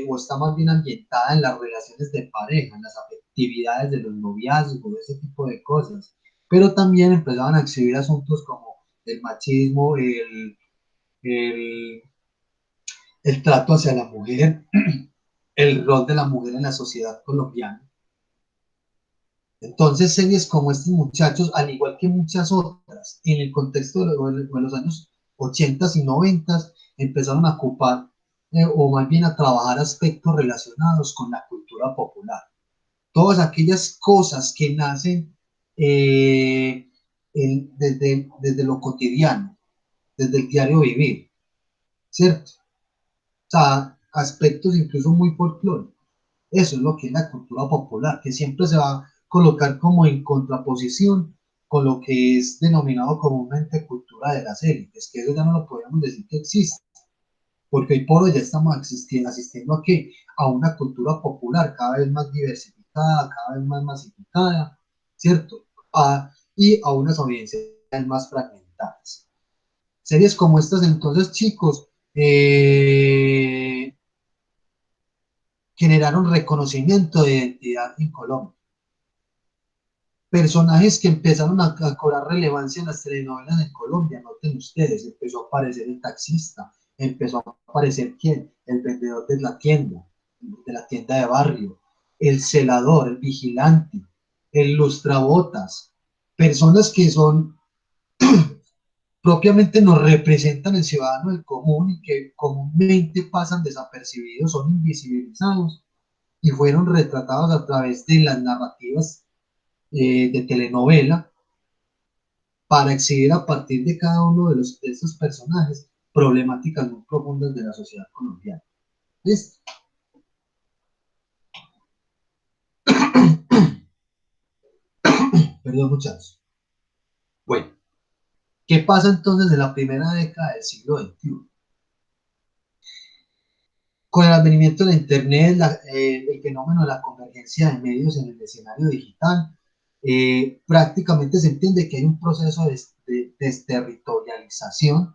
o está más bien ambientada en las relaciones de pareja, en las afectividades de los noviazgos, ese tipo de cosas. Pero también empezaban a exhibir asuntos como el machismo, el, el trato hacia la mujer, el rol de la mujer en la sociedad colombiana. Entonces, series como estos muchachos, al igual que muchas otras, en el contexto de los años 80 y 90, empezaron a ocupar o más bien a trabajar aspectos relacionados con la cultura popular. Todas aquellas cosas que nacen desde lo cotidiano, desde el diario vivir, ¿cierto? O sea, aspectos incluso muy folclóricos. Eso es lo que es la cultura popular, que siempre se va a colocar como en contraposición con lo que es denominado comúnmente cultura de las élites, que eso ya no lo podemos decir que existe, porque hoy por hoy ya estamos asistiendo a que a una cultura popular cada vez más diversificada, cada vez más masificada, ¿cierto? Y a unas audiencias más fragmentadas. Series como estas, entonces, chicos, generaron reconocimiento de identidad en Colombia. Personajes que empezaron a cobrar relevancia en las telenovelas en Colombia, noten ustedes, empezó a aparecer el taxista, empezó a aparecer quién, el vendedor de la tienda de barrio, el celador, el vigilante, el lustrabotas, personas que son propiamente nos representan el ciudadano del común y que comúnmente pasan desapercibidos, son invisibilizados y fueron retratados a través de las narrativas de telenovela para exhibir a partir de cada uno de esos personajes problemáticas muy profundas de la sociedad colombiana. ¿Listo? Perdón, muchachos. Bueno, ¿qué pasa entonces en la primera década del siglo XXI? Con el advenimiento de la Internet, el fenómeno de la convergencia de medios en el escenario digital, prácticamente se entiende que hay un proceso de desterritorialización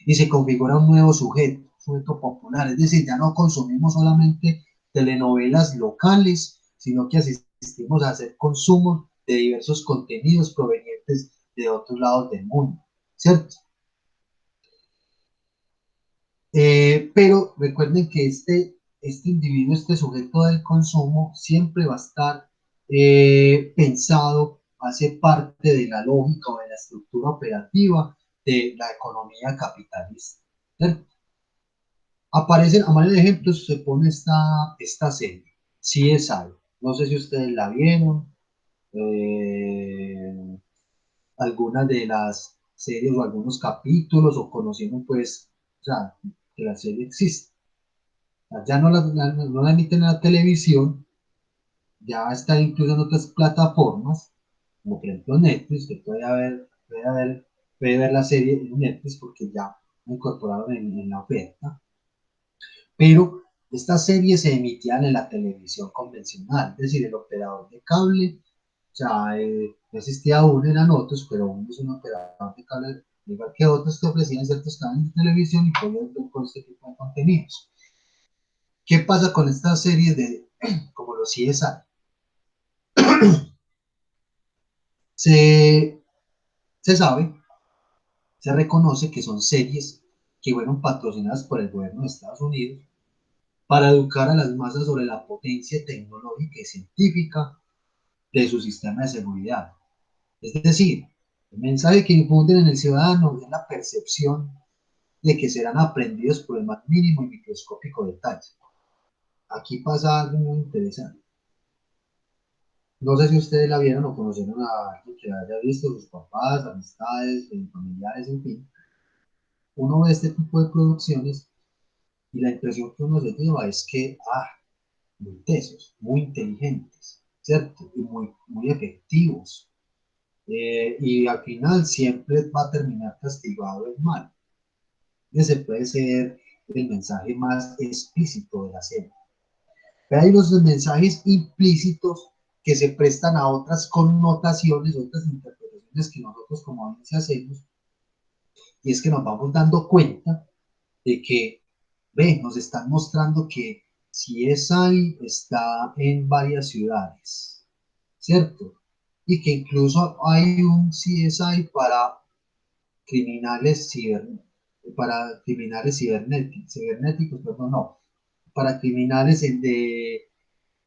y se configura un nuevo sujeto popular. Es decir, ya no consumimos solamente telenovelas locales, sino que asistimos a hacer consumo de diversos contenidos provenientes de otros lados del mundo, ¿cierto? Pero recuerden que este individuo, este sujeto del consumo, siempre va a estar pensado, hace parte de la lógica o de la estructura operativa de la economía capitalista, ¿cierto? Aparecen, a manera de ejemplo, se pone esta serie, CSI. No sé si ustedes la vieron, eh, algunas de las series o algunos capítulos, o conocieron, pues, o sea, que la serie existe. Ya no la emiten en la televisión, ya está incluso en otras plataformas, como por ejemplo Netflix, que puede ver la serie en Netflix porque ya la incorporaron en la oferta. Pero estas series se emitían en la televisión convencional, es decir, el operador de cable, o sea, no existía uno, eran otros, pero uno es un operador de cable, igual que otros que ofrecían ciertos canales de televisión y podían ver con este tipo de contenidos. ¿Qué pasa con estas series como los CSI? Se, se sabe, se reconoce que son series que fueron patrocinadas por el gobierno de Estados Unidos para educar a las masas sobre la potencia tecnológica y científica de su sistema de seguridad. Es decir, el mensaje que infunden en el ciudadano es la percepción de que serán aprendidos por el más mínimo y microscópico detalle. Aquí pasa algo muy interesante. No sé si ustedes la vieron o conocieron a alguien que haya visto, sus papás, amistades, familiares, en fin. Uno ve este tipo de producciones y la impresión que uno se lleva es que, muy tesos, muy inteligentes, ¿cierto? Y muy efectivos. Y al final siempre va a terminar castigado el mal. Ese puede ser el mensaje más explícito de la serie. Pero hay los mensajes implícitos que se prestan a otras connotaciones, otras interpretaciones que nosotros como audiencia hacemos, y es que nos vamos dando cuenta de que, nos están mostrando que CSI está en varias ciudades, ¿cierto? Y que incluso hay un CSI criminales ciber, para criminales cibernéticos, perdón, no, para criminales en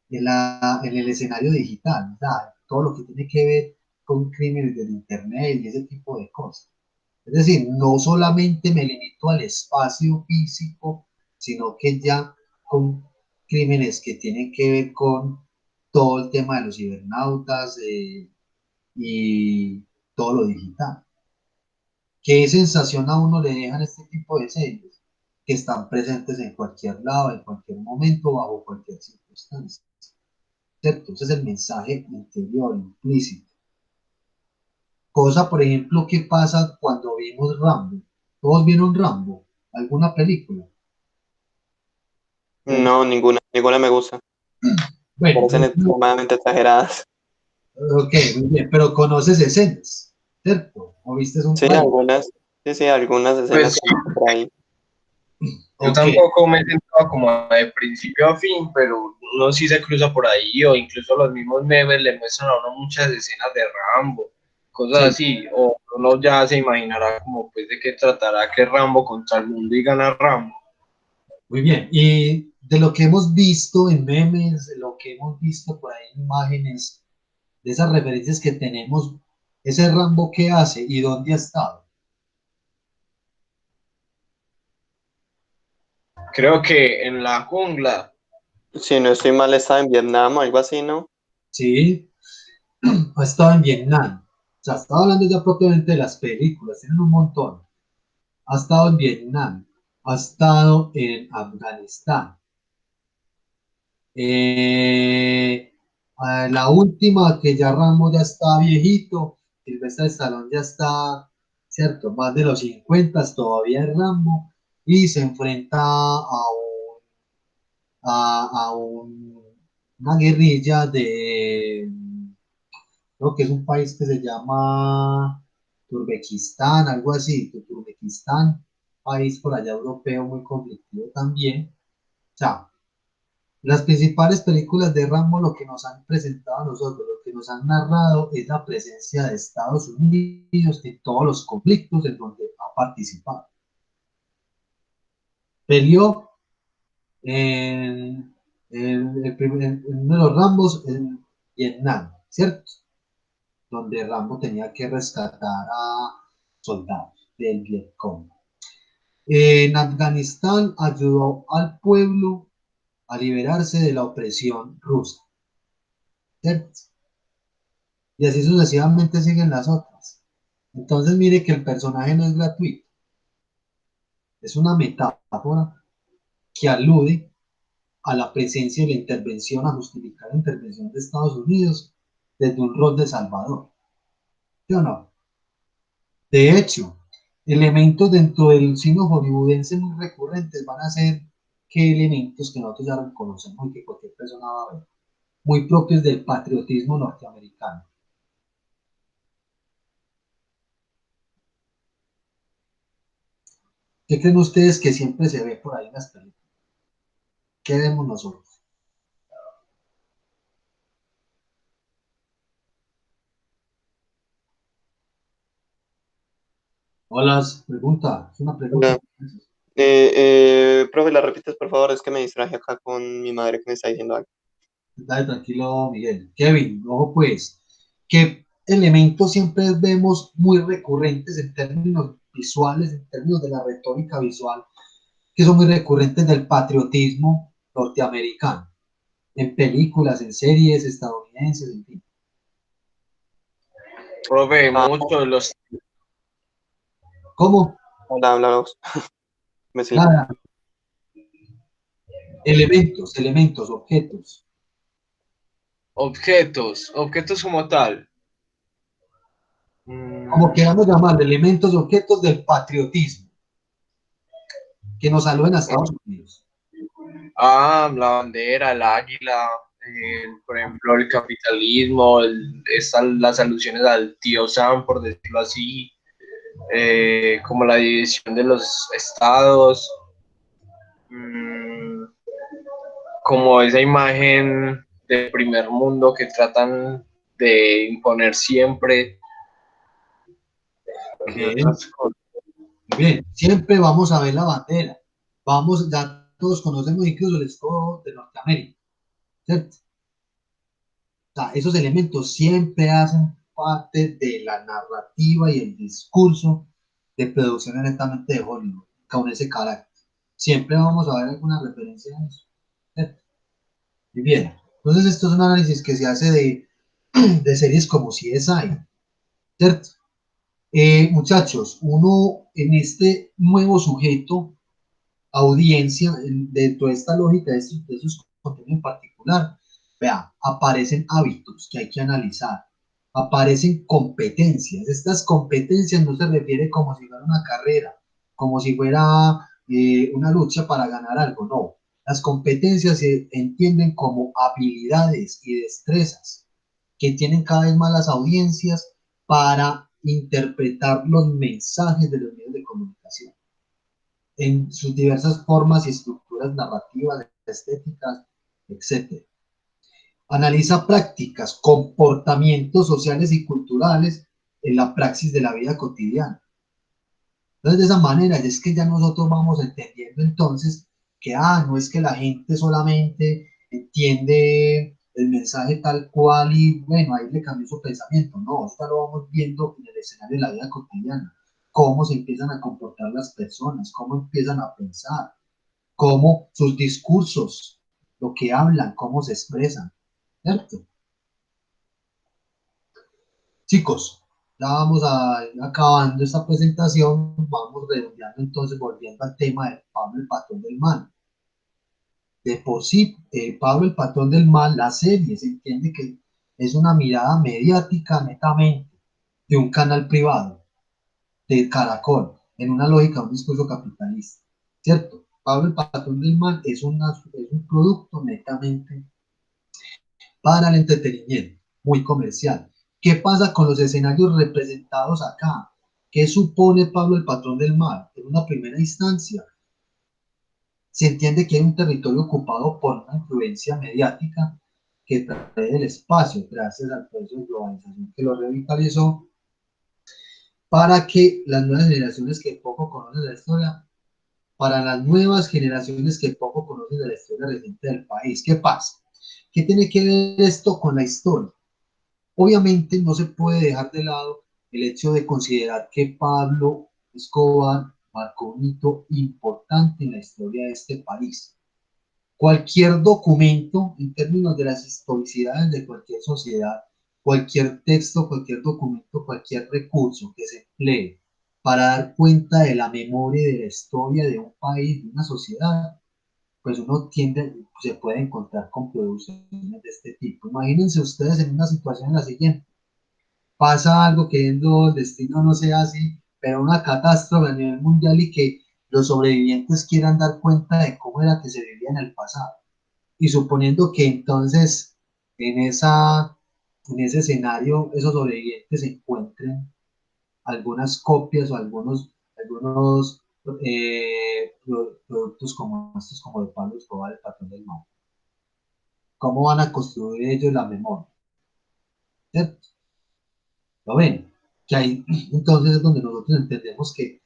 el escenario digital, o sea, todo lo que tiene que ver con crímenes del internet y ese tipo de cosas. Es decir, no solamente me limito al espacio físico, sino que ya con crímenes que tienen que ver con todo el tema de los cibernautas y todo lo digital. ¿Qué sensación a uno le dejan este tipo de series? Que están presentes en cualquier lado, en cualquier momento, bajo cualquier circunstancia. ¿Cierto? Ese es el mensaje interior, implícito. Cosa, por ejemplo, que pasa cuando vimos Rambo. ¿Todos vieron Rambo? ¿Alguna película? No, ninguna me gusta. Bueno, Parecen extremadamente exageradas. ok, muy bien, pero conoces escenas, ¿cierto? ¿O viste un Sí, trailer? sí, algunas escenas Pues que están por ahí. yo Ok, tampoco me he sentado como de principio a fin, pero uno sí se cruza por ahí, o incluso los mismos memes le muestran a uno muchas escenas de Rambo, cosas sí, así, o uno ya se imaginará como pues de qué tratará que Rambo contra el mundo y gana Rambo. muy bien. Y de lo que hemos visto en memes, de lo que hemos visto por ahí en imágenes, de esas referencias que tenemos, ese Rambo que hace y dónde ha estado. Creo que en la jungla, Si no estoy mal, estaba en Vietnam o algo así, ¿no? Sí, ha estado en Vietnam. O sea, estaba hablando ya propiamente de las películas, tienen un montón. Ha estado en Vietnam, ha estado en Afganistán. La última, que ya Rambo ya está viejito, Sylvester Stallone ya está, cierto, más de los 50, todavía es Rambo, y se enfrenta una guerrilla creo que es un país que se llama Turbequistán, algo así, Turbequistán, país por allá europeo muy conflictivo también. O sea, las principales películas de Rambo lo que nos han presentado a nosotros, lo que nos han narrado es la presencia de Estados Unidos en todos los conflictos en donde ha participado. Peleó en uno de los Rambos en Vietnam, ¿cierto? Donde Rambo tenía que rescatar a soldados del Vietcong. En Afganistán ayudó al pueblo a liberarse de la opresión rusa, ¿cierto? Y así sucesivamente siguen las otras. Entonces mire que el personaje no es gratuito, es una metáfora que alude a la presencia y la intervención, a justificar la intervención de Estados Unidos desde un rol de salvador. ¿Sí o no? De hecho, elementos dentro del signo hollywoodense muy recurrentes van a ser que elementos que nosotros ya reconocemos y que cualquier persona va a ver, muy propios del patriotismo norteamericano. ¿Qué creen ustedes que siempre se ve por ahí en las películas? ¿Qué vemos nosotros? Hola, pregunta, es una pregunta. Hola. Profe, ¿la repites, por favor? Es que me distraje acá con mi madre que me está diciendo algo. Dale, tranquilo, Miguel. Kevin, ojo pues, ¿qué elementos siempre vemos muy recurrentes en términos visuales, en términos de la retórica visual, que son muy recurrentes del patriotismo norteamericano, en películas, en series estadounidenses, en fin? Profe, Ah, muchos los... ¿Cómo? habla, habla vos. Me sigo. Nada, elementos, objetos. Objetos como tal. Como Mm, queramos llamar, elementos, objetos del patriotismo, que nos saluden a Estados Unidos. la bandera, el águila, por ejemplo, el capitalismo, las alusiones al tío Sam, por decirlo así, como la división de los estados, mm, como esa imagen del primer mundo que tratan de imponer siempre, que Bien, otras cosas. bien, siempre vamos a ver la bandera. Vamos, ya todos conocemos incluso el escudo de Norteamérica, ¿cierto? O sea, esos elementos siempre hacen parte de la narrativa y el discurso de producción netamente de Hollywood, con ese carácter. Siempre vamos a ver alguna referencia a eso, ¿cierto? Y bien, entonces esto es un análisis que se hace de series como CSI, ¿cierto? Muchachos, uno en este nuevo sujeto, audiencia, dentro de esta lógica de esos contenidos en particular, vea, aparecen hábitos que hay que analizar, aparecen competencias. Estas competencias no se refiere como si fuera una carrera, como si fuera una lucha para ganar algo, no. Las competencias se entienden como habilidades y destrezas que tienen cada vez más las audiencias para interpretar los mensajes de los medios de comunicación en sus diversas formas y estructuras narrativas, estéticas, etc. Analiza prácticas, comportamientos sociales y culturales en la praxis de la vida cotidiana. Entonces, de esa manera, es que ya nosotros vamos entendiendo entonces que, no es que la gente solamente entiende el mensaje tal cual y bueno, ahí le cambió su pensamiento. No, esto lo vamos viendo en el escenario de la vida cotidiana, cómo se empiezan a comportar las personas, cómo empiezan a pensar, cómo sus discursos, lo que hablan, cómo se expresan, ¿cierto? Chicos, ya vamos a ir acabando esta presentación, vamos redondeando entonces, volviendo al tema de Pablo el patrón del mal. De por sí, Pablo el patrón del mal, la serie, se entiende que es una mirada mediática netamente de un canal privado, de Caracol, en una lógica de un discurso capitalista, ¿cierto? Pablo el patrón del mal es un producto netamente para el entretenimiento, muy comercial. ¿Qué pasa con los escenarios representados acá? ¿Qué supone Pablo el patrón del mal? En una primera instancia, se entiende que hay un territorio ocupado por una influencia mediática que trae el espacio, gracias al proceso de globalización que lo revitalizó, para que las nuevas generaciones que poco conocen la historia, para las nuevas generaciones que poco conocen de la historia reciente del país. ¿Qué pasa? ¿Qué tiene que ver esto con la historia? Obviamente no se puede dejar de lado el hecho de considerar que Pablo Escobar marcó un hito importante en la historia de este país. Cualquier documento, en términos de las historicidades de cualquier sociedad, cualquier texto, cualquier documento, cualquier recurso que se emplee para dar cuenta de la memoria y de la historia de un país, de una sociedad, pues uno se puede encontrar con producciones de este tipo. Imagínense ustedes en una situación en la siguiente: pasa algo queriendo el destino no sea así, pero una catástrofe a nivel mundial y que los sobrevivientes quieran dar cuenta de cómo era que se vivía en el pasado. Y suponiendo que entonces en, en ese escenario esos sobrevivientes encuentren algunas copias o algunos productos como estos, como de Pablo Escobar, el patrón del mal. ¿Cómo van a construir ellos la memoria? ¿Cierto? ¿Lo ven? Que ahí entonces es donde nosotros entendemos que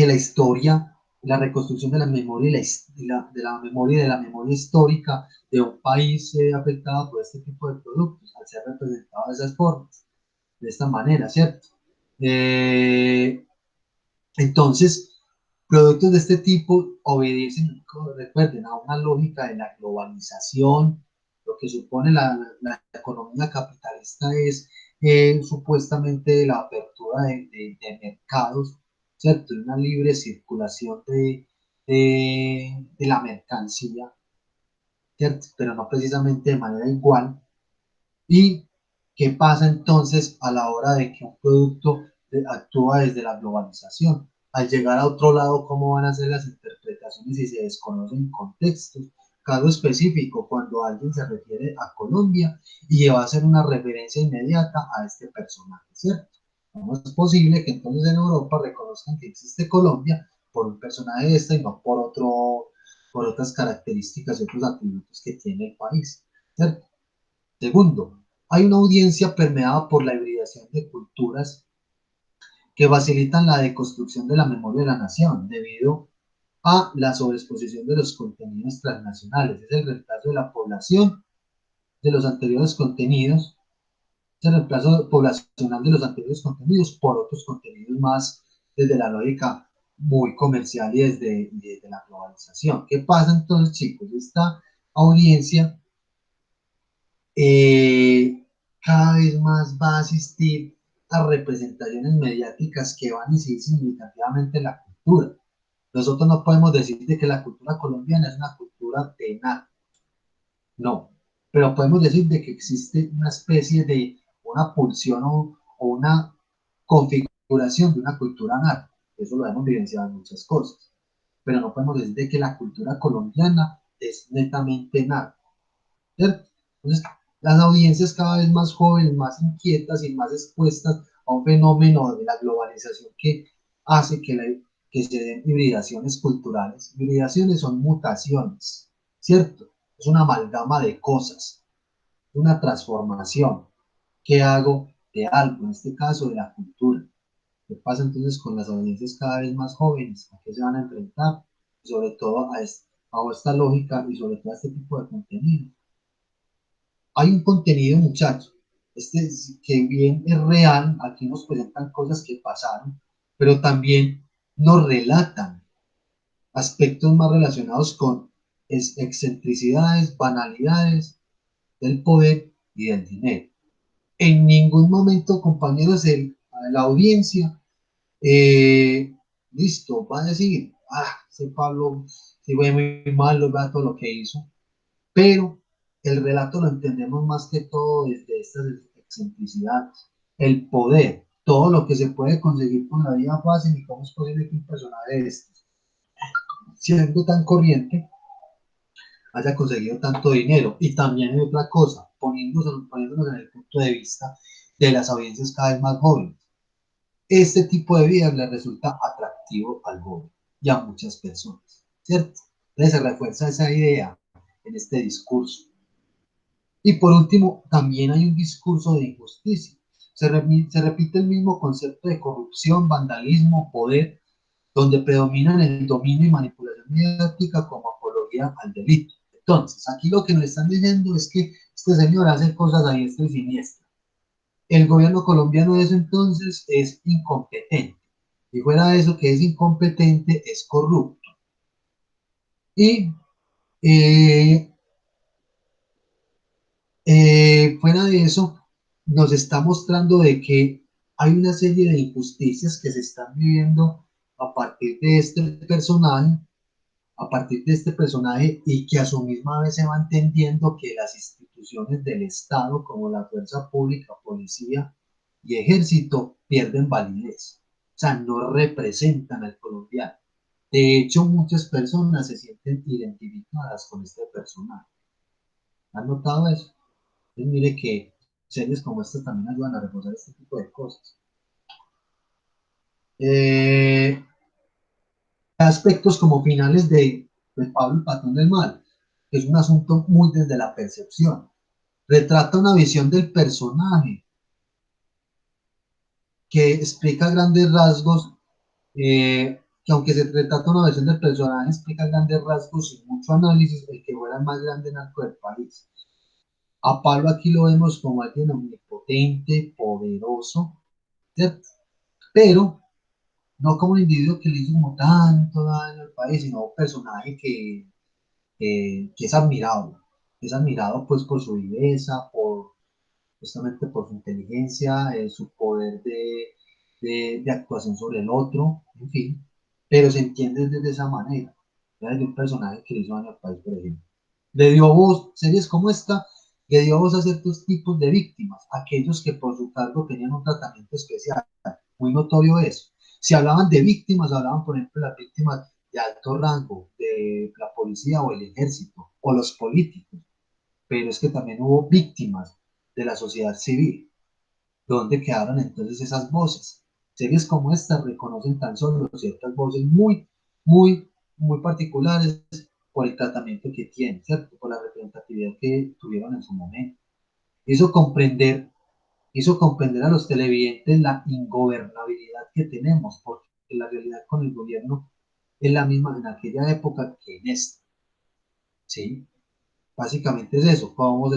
la historia, la reconstrucción de la memoria de la memoria y de la memoria histórica de un país se ve afectada por este tipo de productos, al ser representado de esas formas, de esta manera, ¿cierto? Entonces, productos de este tipo obedecen, recuerden, a una lógica de la globalización. Lo que supone la economía capitalista es supuestamente la apertura de mercados, ¿cierto? Una libre circulación de la mercancía, ¿cierto? Pero no precisamente de manera igual. ¿Y qué pasa entonces a la hora de que un producto actúa desde la globalización? Al llegar a otro lado, ¿cómo van a ser las interpretaciones si se desconocen contextos? Caso específico, cuando alguien se refiere a Colombia y va a hacer una referencia inmediata a este personaje, ¿cierto? ¿Cómo es posible que entonces en Europa reconozcan que existe Colombia por un personaje de esta y no por otras características y otros atributos que tiene el país, ¿cierto? Segundo, hay una audiencia permeada por la hibridación de culturas que facilitan la deconstrucción de la memoria de la nación debido a la sobreexposición de los contenidos transnacionales. Es el reemplazo de la población de los anteriores contenidos, es el reemplazo poblacional de los anteriores contenidos por otros contenidos más desde la lógica muy comercial y desde la globalización. ¿Qué pasa entonces, chicos? Esta audiencia cada vez más va a asistir a representaciones mediáticas que van a incidir significativamente en la cultura. Nosotros no podemos decir de que la cultura colombiana es una cultura de nada, no, pero podemos decir de que existe una especie de una pulsión o una configuración de una cultura narco. Eso lo hemos evidenciado en muchas cosas, pero no podemos decir de que la cultura colombiana es netamente narco, ¿cierto? Entonces, las audiencias cada vez más jóvenes, más inquietas y más expuestas a un fenómeno de la globalización que hace que se den hibridaciones culturales. Hibridaciones son mutaciones, ¿cierto? Es una amalgama de cosas, una transformación que hago de algo, en este caso de la cultura. ¿Qué pasa entonces con las audiencias cada vez más jóvenes? ¿A qué se van a enfrentar? Sobre todo a esta lógica y sobre todo a este tipo de contenido. Hay un contenido, muchachos, que bien es real, aquí nos presentan cosas que pasaron, pero también nos relatan aspectos más relacionados con excentricidades, banalidades del poder y del dinero. En ningún momento, compañeros de la audiencia, listo, va a decir, ese Pablo sí fue muy malo, vea todo lo que hizo, pero el relato lo entendemos más que todo desde estas excentricidades, el poder, todo lo que se puede conseguir con la vida fácil y cómo es posible que un personaje de estos, siendo tan corriente, haya conseguido tanto dinero. Y también hay otra cosa, poniéndonos en el punto de vista de las audiencias cada vez más jóvenes. Este tipo de vida le resulta atractivo al joven y a muchas personas, ¿cierto? Entonces se refuerza esa idea en este discurso. Y por último, también hay un discurso de injusticia. Se repite el mismo concepto de corrupción, vandalismo, poder, donde predominan el dominio y manipulación mediática como apología al delito. Entonces, aquí lo que nos están diciendo es que este señor hace cosas a diestra y siniestra. El gobierno colombiano de ese entonces es incompetente. Y fuera de eso, que es incompetente, es corrupto. Y eh, fuera de eso, nos está mostrando de que hay una serie de injusticias que se están viviendo a partir de este personaje, a partir de este personaje y que a su misma vez se va entendiendo que las instituciones del Estado, como la fuerza pública, policía y ejército, pierden validez. O sea, no representan al colombiano. De hecho, muchas personas se sienten identificadas con este personaje. ¿Han notado eso? Entonces, mire que series como esta también ayudan a reforzar este tipo de cosas. Eh, Aspectos como finales de Pablo el Patrón del Mal, que es un asunto muy desde la percepción. Retrata una visión del personaje que explica grandes rasgos, que aunque se retrata una versión del personaje, explica grandes rasgos sin mucho análisis, el que fuera el más grande narco del país. A Pablo aquí lo vemos como alguien omnipotente, poderoso, ¿cierto? Pero no como un individuo que le hizo como tanto daño al país, sino un personaje que es admirado pues por su viveza, justamente por su inteligencia, su poder de actuación sobre el otro, en fin, pero se entiende desde esa manera, ya desde un personaje que le hizo daño al país, por ejemplo. Le dio voz, series como esta, le dio voz a ciertos tipos de víctimas, aquellos que por su cargo tenían un tratamiento especial, muy notorio eso. Si hablaban de víctimas, hablaban, por ejemplo, de las víctimas de alto rango, de la policía o el ejército, o los políticos, pero es que también hubo víctimas de la sociedad civil. ¿Dónde quedaron entonces esas voces? Series como esta reconocen tan solo ciertas voces muy particulares por el tratamiento que tienen, ¿cierto? Por la representatividad que tuvieron en su momento. Hizo comprender, hizo comprender a los televidentes la ingobernabilidad que tenemos, porque la realidad con el gobierno es la misma en aquella época que en esta, ¿sí? Básicamente es eso, cómo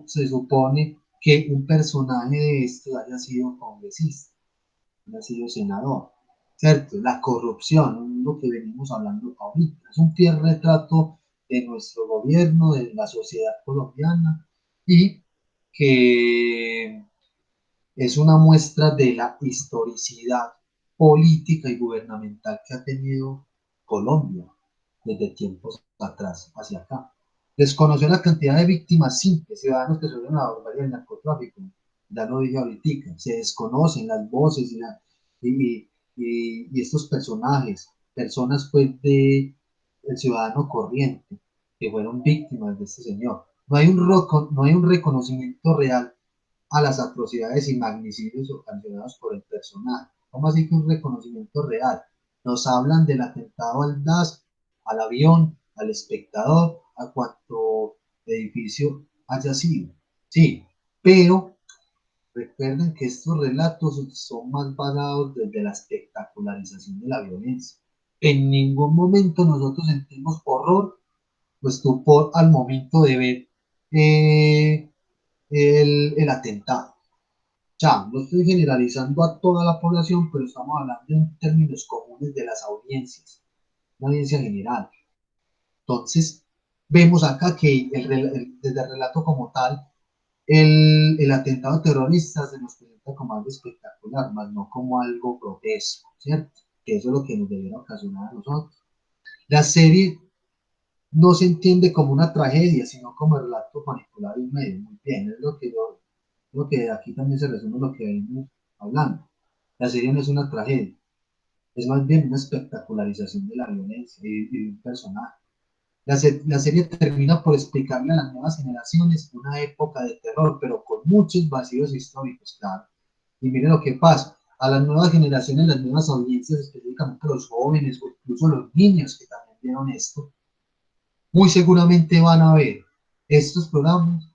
se supone que un personaje de estos haya sido congresista, haya sido senador, ¿cierto? La corrupción, lo que venimos hablando ahorita, es un fiel retrato de nuestro gobierno, de la sociedad colombiana y que es una muestra de la historicidad política y gubernamental que ha tenido Colombia desde tiempos atrás hacia acá. Desconocer la cantidad de víctimas simples, ciudadanos que sufren la barbarie del narcotráfico, ya lo dije ahorita, se desconocen las voces y estos personajes, personas pues del ciudadano corriente que fueron víctimas de este señor. No hay un reconocimiento real a las atrocidades y magnicidios ocasionados por el personaje. ¿Cómo así que un reconocimiento real? Nos hablan del atentado al DAS, al avión, al espectador, a cuanto edificio haya sido. Sí, pero recuerden que estos relatos son más basados desde la espectacularización de la violencia. En ningún momento nosotros sentimos horror o estupor al momento de ver el atentado. Ya, no estoy generalizando a toda la población, pero estamos hablando en términos comunes de las audiencias, una audiencia general. Entonces, vemos acá que desde el relato como tal, el atentado terrorista se nos presenta como algo espectacular, más no como algo grotesco, ¿cierto? Que eso es lo que nos debería ocasionar a nosotros. La serie no se entiende como una tragedia, sino como el relato manipulado y medio. Muy bien, es lo que aquí también se resume lo que venimos hablando. La serie no es una tragedia, es más bien una espectacularización de la violencia y de un personaje. La serie termina por explicarle a las nuevas generaciones una época de terror, pero con muchos vacíos históricos, claro. Y miren lo que pasa, a las nuevas generaciones, las nuevas audiencias, específicamente los jóvenes o incluso los niños que también vieron esto, muy seguramente van a ver estos programas,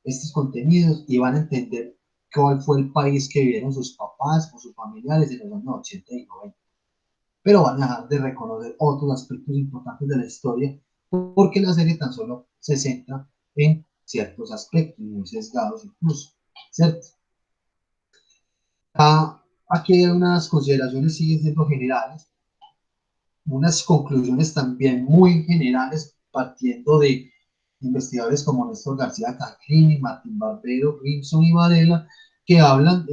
estos contenidos y van a entender cuál fue el país que vivieron sus papás o sus familiares en los años 80 y 90. Pero van a dejar de reconocer otros aspectos importantes de la historia porque la serie tan solo se centra en ciertos aspectos, muy sesgados incluso, ¿cierto? aquí hay unas consideraciones siguen siendo generales, unas conclusiones también muy generales, partiendo de investigadores como Néstor García Canclini, Martín Barbero, Grimson y Varela, que hablan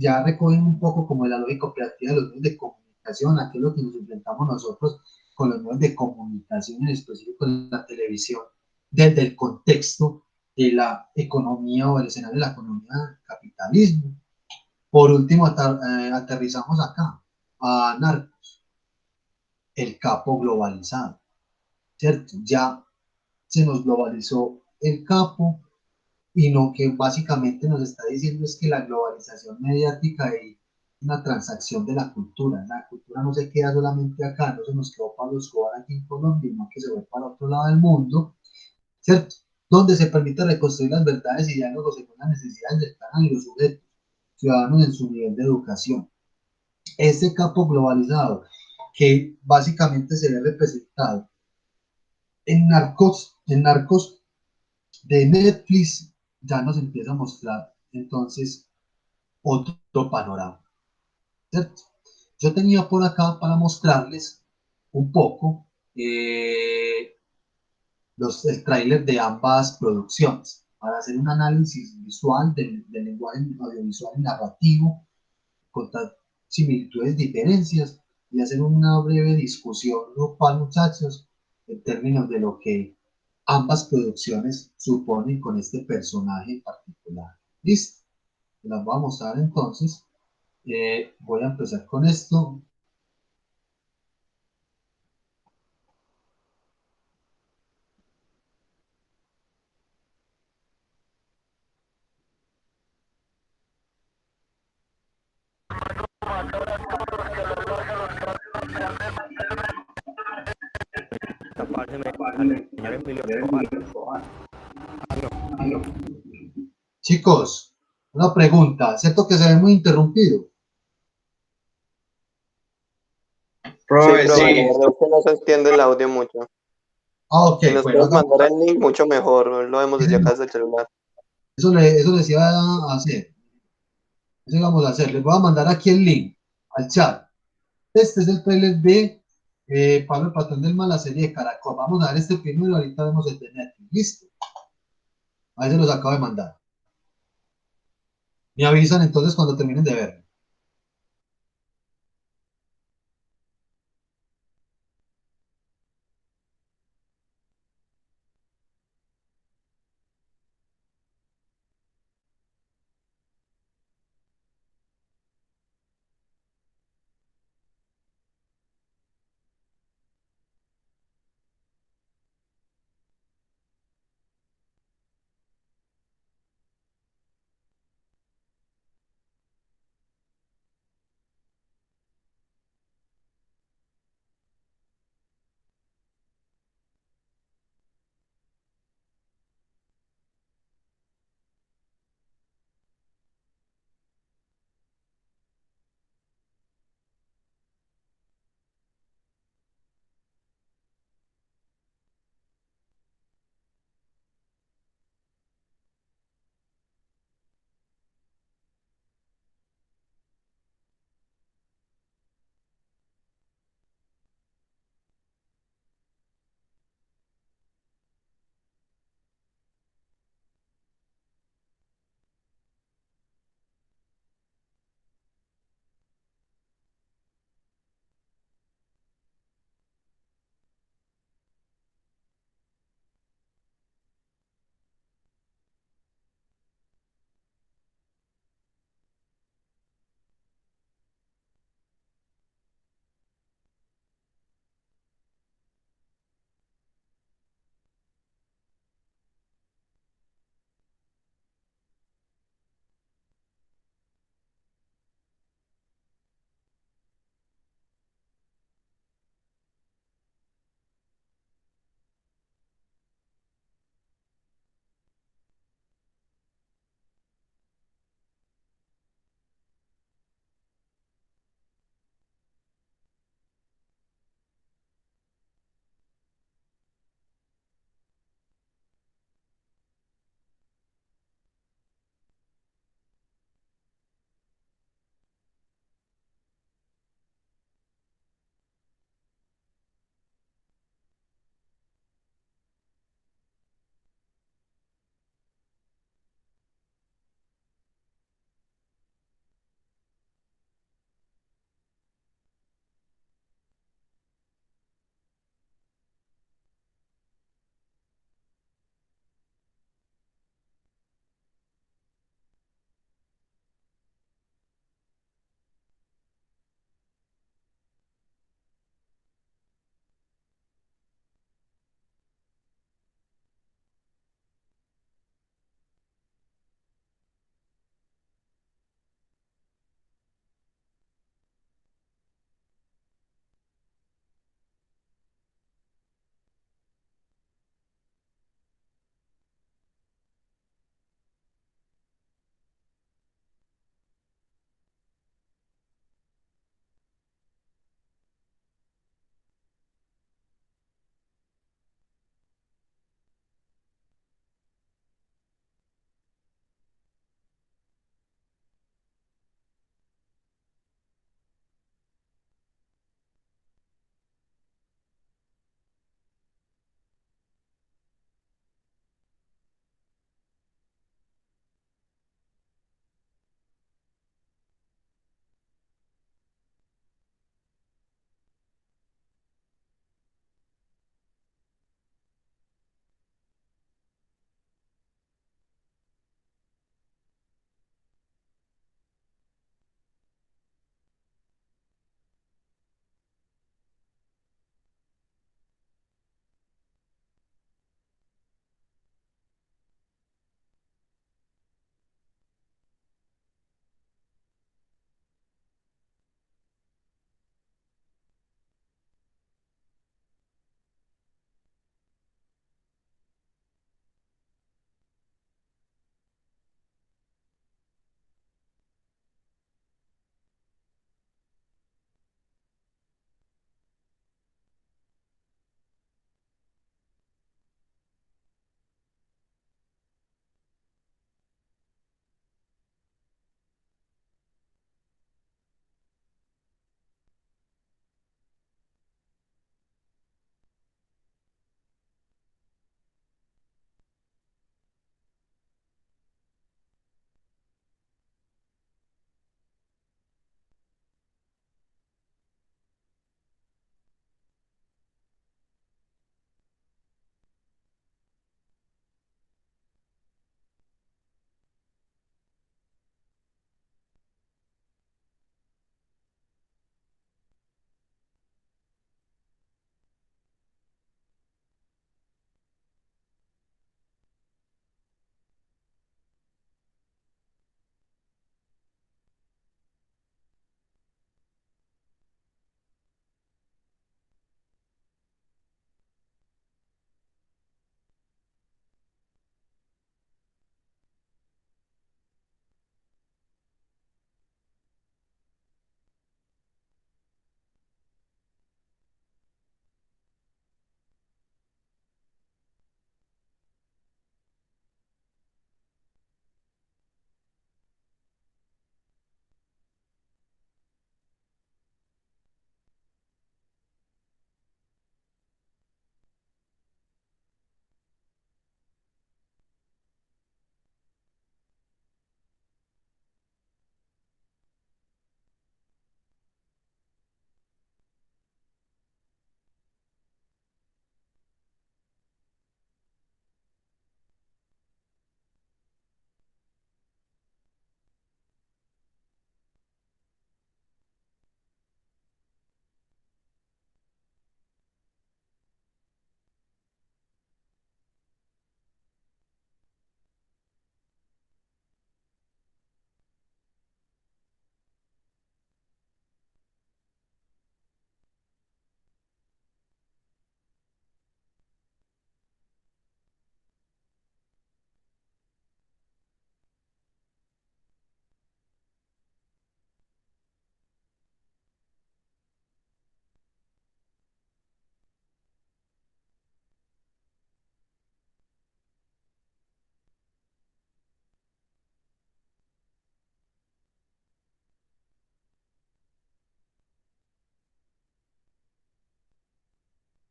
ya recogen un poco como de la lógica operativa de los medios de comunicación, a qué es lo que nos enfrentamos nosotros con los medios de comunicación, en específico en la televisión, desde el contexto de la economía o el escenario de la economía del capitalismo. Por último, aterrizamos acá a Narcos, el capo globalizado, ¿cierto? Ya se nos globalizó el capo, y lo que básicamente nos está diciendo es que la globalización mediática y una transacción de la cultura no se queda solamente acá, no se nos quedó Pablo Escobar aquí en Colombia, sino que se va para otro lado del mundo, ¿cierto? Donde se permite reconstruir las verdades y diálogos según las necesidades del canal y los sujetos, ciudadanos en su nivel de educación. Este campo globalizado, que básicamente se ve representado en Narcos de Netflix, ya nos empieza a mostrar entonces otro panorama, ¿cierto? Yo tenía por acá para mostrarles un poco el tráiler de ambas producciones, para hacer un análisis visual del lenguaje audiovisual y narrativo, contar similitudes, diferencias y hacer una breve discusión grupal, muchachos, en términos de lo que ambas producciones suponen con este personaje en particular. ¿Listo? Las voy a mostrar entonces. Voy a empezar con esto. Señor Emilio Escobar. Chicos, una pregunta. ¿Cierto que se ve muy interrumpido? Sí, Profe, profe, la sí, verdad es que no se entiende el audio mucho. Ah, ok, Si nos bueno, puedes hagamos mandar el algo. link, mucho mejor. Lo vemos desde acá, desde el celular. Eso les iba a hacer. Eso íbamos a hacer. Les voy a mandar aquí el link al chat. Este es el trailer de Pablo el Patrón del Mal, la serie de Caracol. Vamos a ver este primero y ahorita vemos el de Netflix. ¿Listo? Ahí se los acabo de mandar. Me avisan entonces cuando terminen de ver.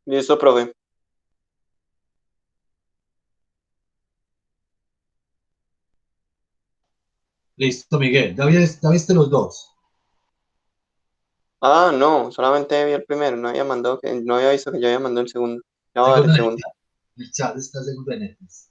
Listo, profe. Listo, Miguel. Ya viste los dos. Ah, no, solamente vi el primero, no había visto que yo había mandado el segundo. Ya voy a ver el Segundo en el segundo. chat. El chat está segundo en Netflix.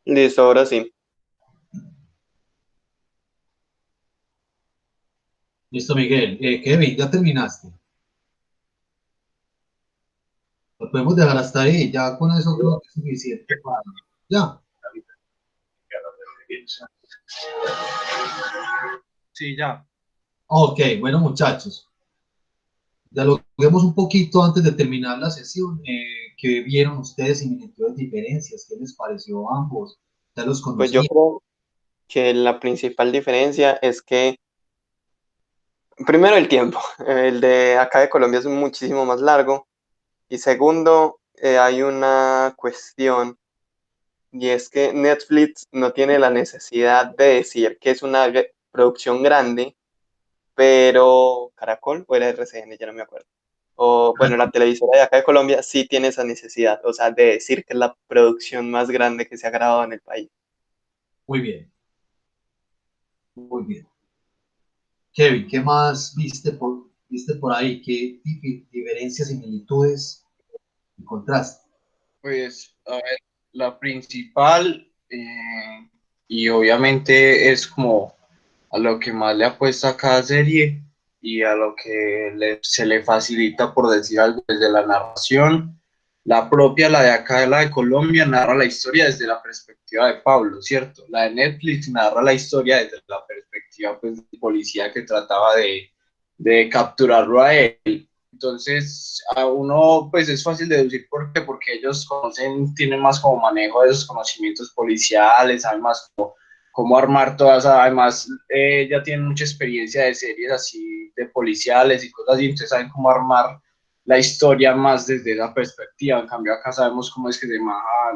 Listo, ahora sí. Listo, Miguel. Kevin, ya terminaste. Lo podemos dejar hasta ahí. Ya con eso creo que es suficiente para. Ya. Sí, ya. Ok, bueno, muchachos. Dialoguemos un poquito antes de terminar la sesión. ¿Qué vieron ustedes? Similitudes, diferencias. ¿Qué les pareció a ambos? ¿Ya los Pues yo conocían? creo que la principal diferencia es que, primero, el tiempo. El de acá de Colombia es muchísimo más largo. Y segundo, hay una cuestión, y es que Netflix no tiene la necesidad de decir que es una producción grande, pero Caracol o era RCN, ya no me acuerdo. O bueno, la televisora de acá de Colombia sí tiene esa necesidad, o sea, de decir que es la producción más grande que se ha grabado en el país. Muy bien, muy bien. Kevin, ¿qué más viste por ahí? ¿Qué diferencias, similitudes encontraste? Pues, a ver, la principal, y obviamente es como a lo que más le apuesta a cada serie y a lo que se le facilita, por decir algo, desde la narración. La propia, la de acá, la de Colombia, narra la historia desde la perspectiva de Pablo, ¿cierto? La de Netflix narra la historia desde la perspectiva, pues, del policía que trataba de capturarlo a él. Entonces, a uno, pues, es fácil deducir por qué, porque ellos conocen, tienen más como manejo de esos conocimientos policiales, saben más cómo armar todas, además, ya tienen mucha experiencia de series así, de policiales y cosas así, entonces saben cómo armar la historia más desde esa perspectiva. En cambio, acá sabemos cómo es que se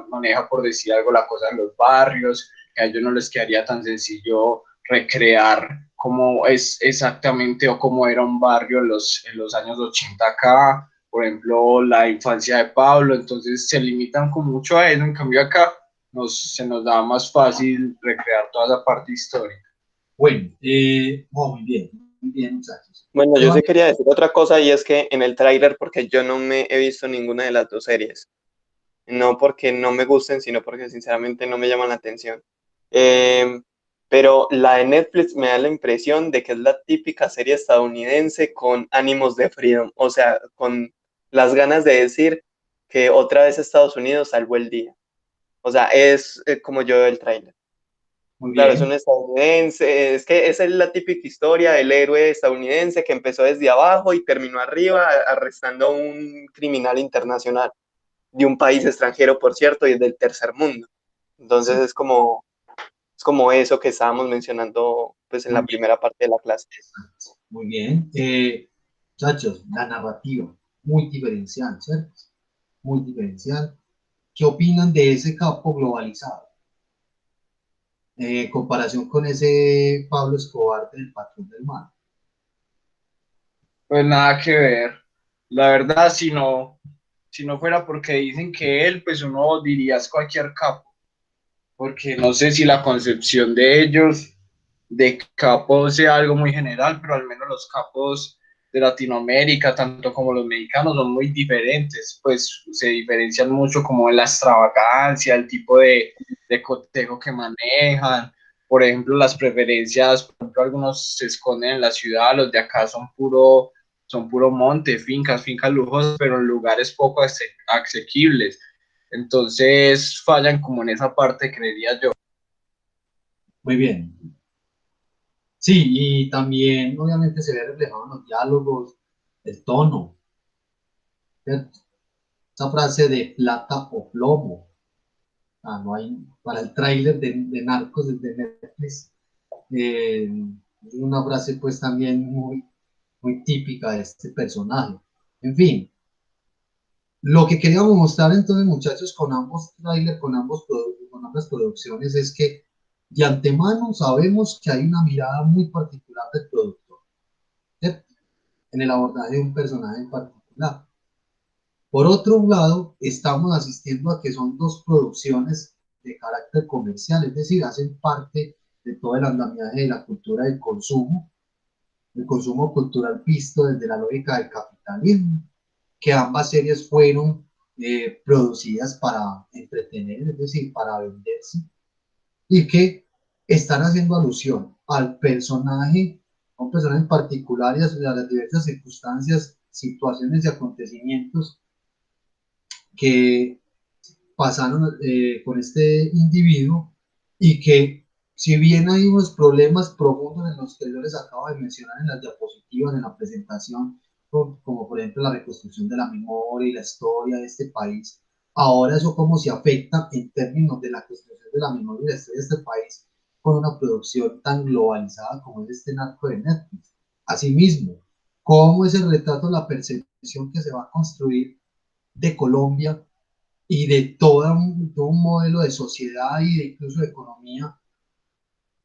maneja, por decir algo, la cosa en los barrios, que a ellos no les quedaría tan sencillo recrear cómo es exactamente o cómo era un barrio en los años 80 acá, por ejemplo, la infancia de Pablo, entonces se limitan con mucho a eso. En cambio acá se nos da más fácil recrear toda esa parte histórica. Bueno, muy bien, muchachos. Bueno, yo sí Nuevamente, quería decir otra cosa y es que en el tráiler, porque yo no me he visto ninguna de las dos series, no porque no me gusten, sino porque sinceramente no me llaman la atención. Eh, pero la de Netflix me da la impresión de que es la típica serie estadounidense con ánimos de freedom, o sea, con las ganas de decir que otra vez Estados Unidos salvó el día. O sea, es como yo veo el tráiler. muy Claro, es un bien. estadounidense, es que esa es la típica historia del héroe estadounidense que empezó desde abajo y terminó arriba arrestando a un criminal internacional de un país extranjero, por cierto, y es del tercer mundo. Entonces Sí, es como eso que estábamos mencionando pues en muy la bien. primera parte de la clase. Muy bien. Muchachos, la narrativa, muy diferencial, ¿cierto? Muy diferencial. ¿Qué opinan de ese capo globalizado? En comparación con ese Pablo Escobar del Patrón del Mal. Pues nada que ver. La verdad, si no fuera porque dicen que él, pues uno diría es cualquier capo, porque no sé si la concepción de ellos de capo sea algo muy general, pero al menos los capos de Latinoamérica, tanto como los mexicanos, son muy diferentes, pues se diferencian mucho como en la extravagancia, el tipo de cotejo que manejan, por ejemplo, las preferencias, por ejemplo, algunos se esconden en la ciudad, los de acá son puro monte, fincas lujosas, pero en lugares poco asequibles. Entonces fallan como en esa parte, creería yo. Muy bien. Sí, y también obviamente se ve reflejado en los diálogos, el tono, ¿cierto? Esa frase de plata o plomo. Ah, no hay, para el tráiler de Narcos de Netflix, es una frase pues también muy típica de este personaje. En fin, lo que queríamos mostrar entonces, muchachos, con ambos trailers, con ambas producciones, es que de antemano sabemos que hay una mirada muy particular del productor, ¿cierto? En el abordaje de un personaje en particular. Por otro lado, estamos asistiendo a que son dos producciones de carácter comercial, es decir, hacen parte de todo el andamiaje de la cultura del consumo, el consumo cultural visto desde la lógica del capitalismo, que ambas series fueron producidas para entretener, es decir, para venderse, y que están haciendo alusión al personaje, a un personaje en particular y a las diversas circunstancias, situaciones y acontecimientos que pasaron con este individuo y que si bien hay unos problemas profundos en los que yo les acabo de mencionar en las diapositivas, en la presentación, como por ejemplo la reconstrucción de la memoria y la historia de este país, ahora eso cómo se afecta en términos de la construcción de la memoria y la historia de este país con una producción tan globalizada como es este narco de Netflix. Asimismo, cómo es el retrato, la percepción que se va a construir de Colombia y de todo un modelo de sociedad y de incluso de economía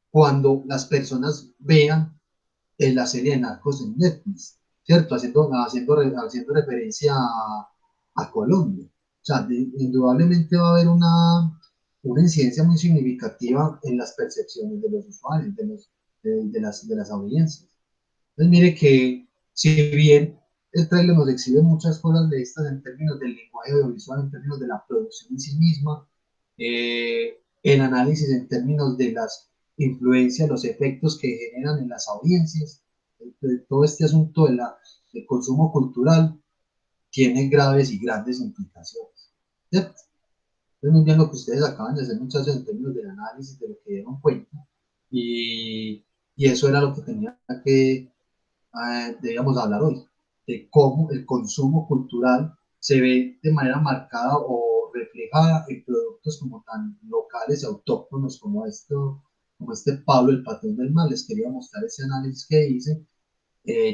cuando las personas vean en la serie de Narcos en Netflix, ¿cierto? Haciendo referencia a Colombia. O sea, indudablemente va a haber una incidencia muy significativa en las percepciones de los usuarios, de las audiencias. Entonces, mire que si bien el trailer nos exhibe muchas cosas de estas en términos del lenguaje audiovisual, en términos de la producción en sí misma, el análisis en términos de las influencias, los efectos que generan en las audiencias, de todo este asunto del consumo cultural tiene graves y grandes implicaciones. ¿Cierto? Es muy bien lo que ustedes acaban de hacer, muchachos, en términos del análisis de lo que dieron cuenta. Y eso era lo que tenía que debíamos hablar hoy, de cómo el consumo cultural se ve de manera marcada o reflejada en productos como tan locales y autóctonos como este Pablo, el patrón del mal. Les quería mostrar ese análisis que hice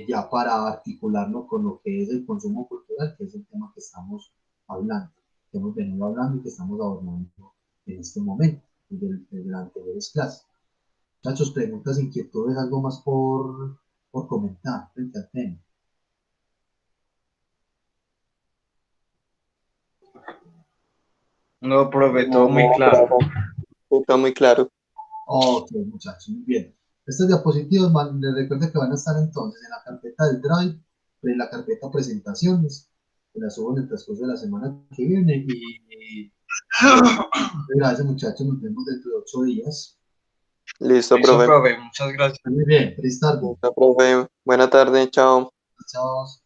ya para articularlo con lo que es el consumo cultural, que es el tema que estamos hablando, que hemos venido hablando y que estamos abordando en este momento, desde las anteriores clases. Muchachos, preguntas, inquietudes, algo más por comentar frente al tema. No, profe, todo No, muy claro. claro, está muy claro. Ok, muchachos, muy bien. Estas diapositivas, les recuerdo que van a estar entonces en la carpeta del Drive, en la carpeta presentaciones, que la subo en el transcurso de la semana que viene. Y gracias, muchachos, nos vemos dentro de 8 días. Listo, Listo, profe. profe, muchas gracias. Muy bien, feliz tarde. Listo, profe. Buena tarde, chao. Chao.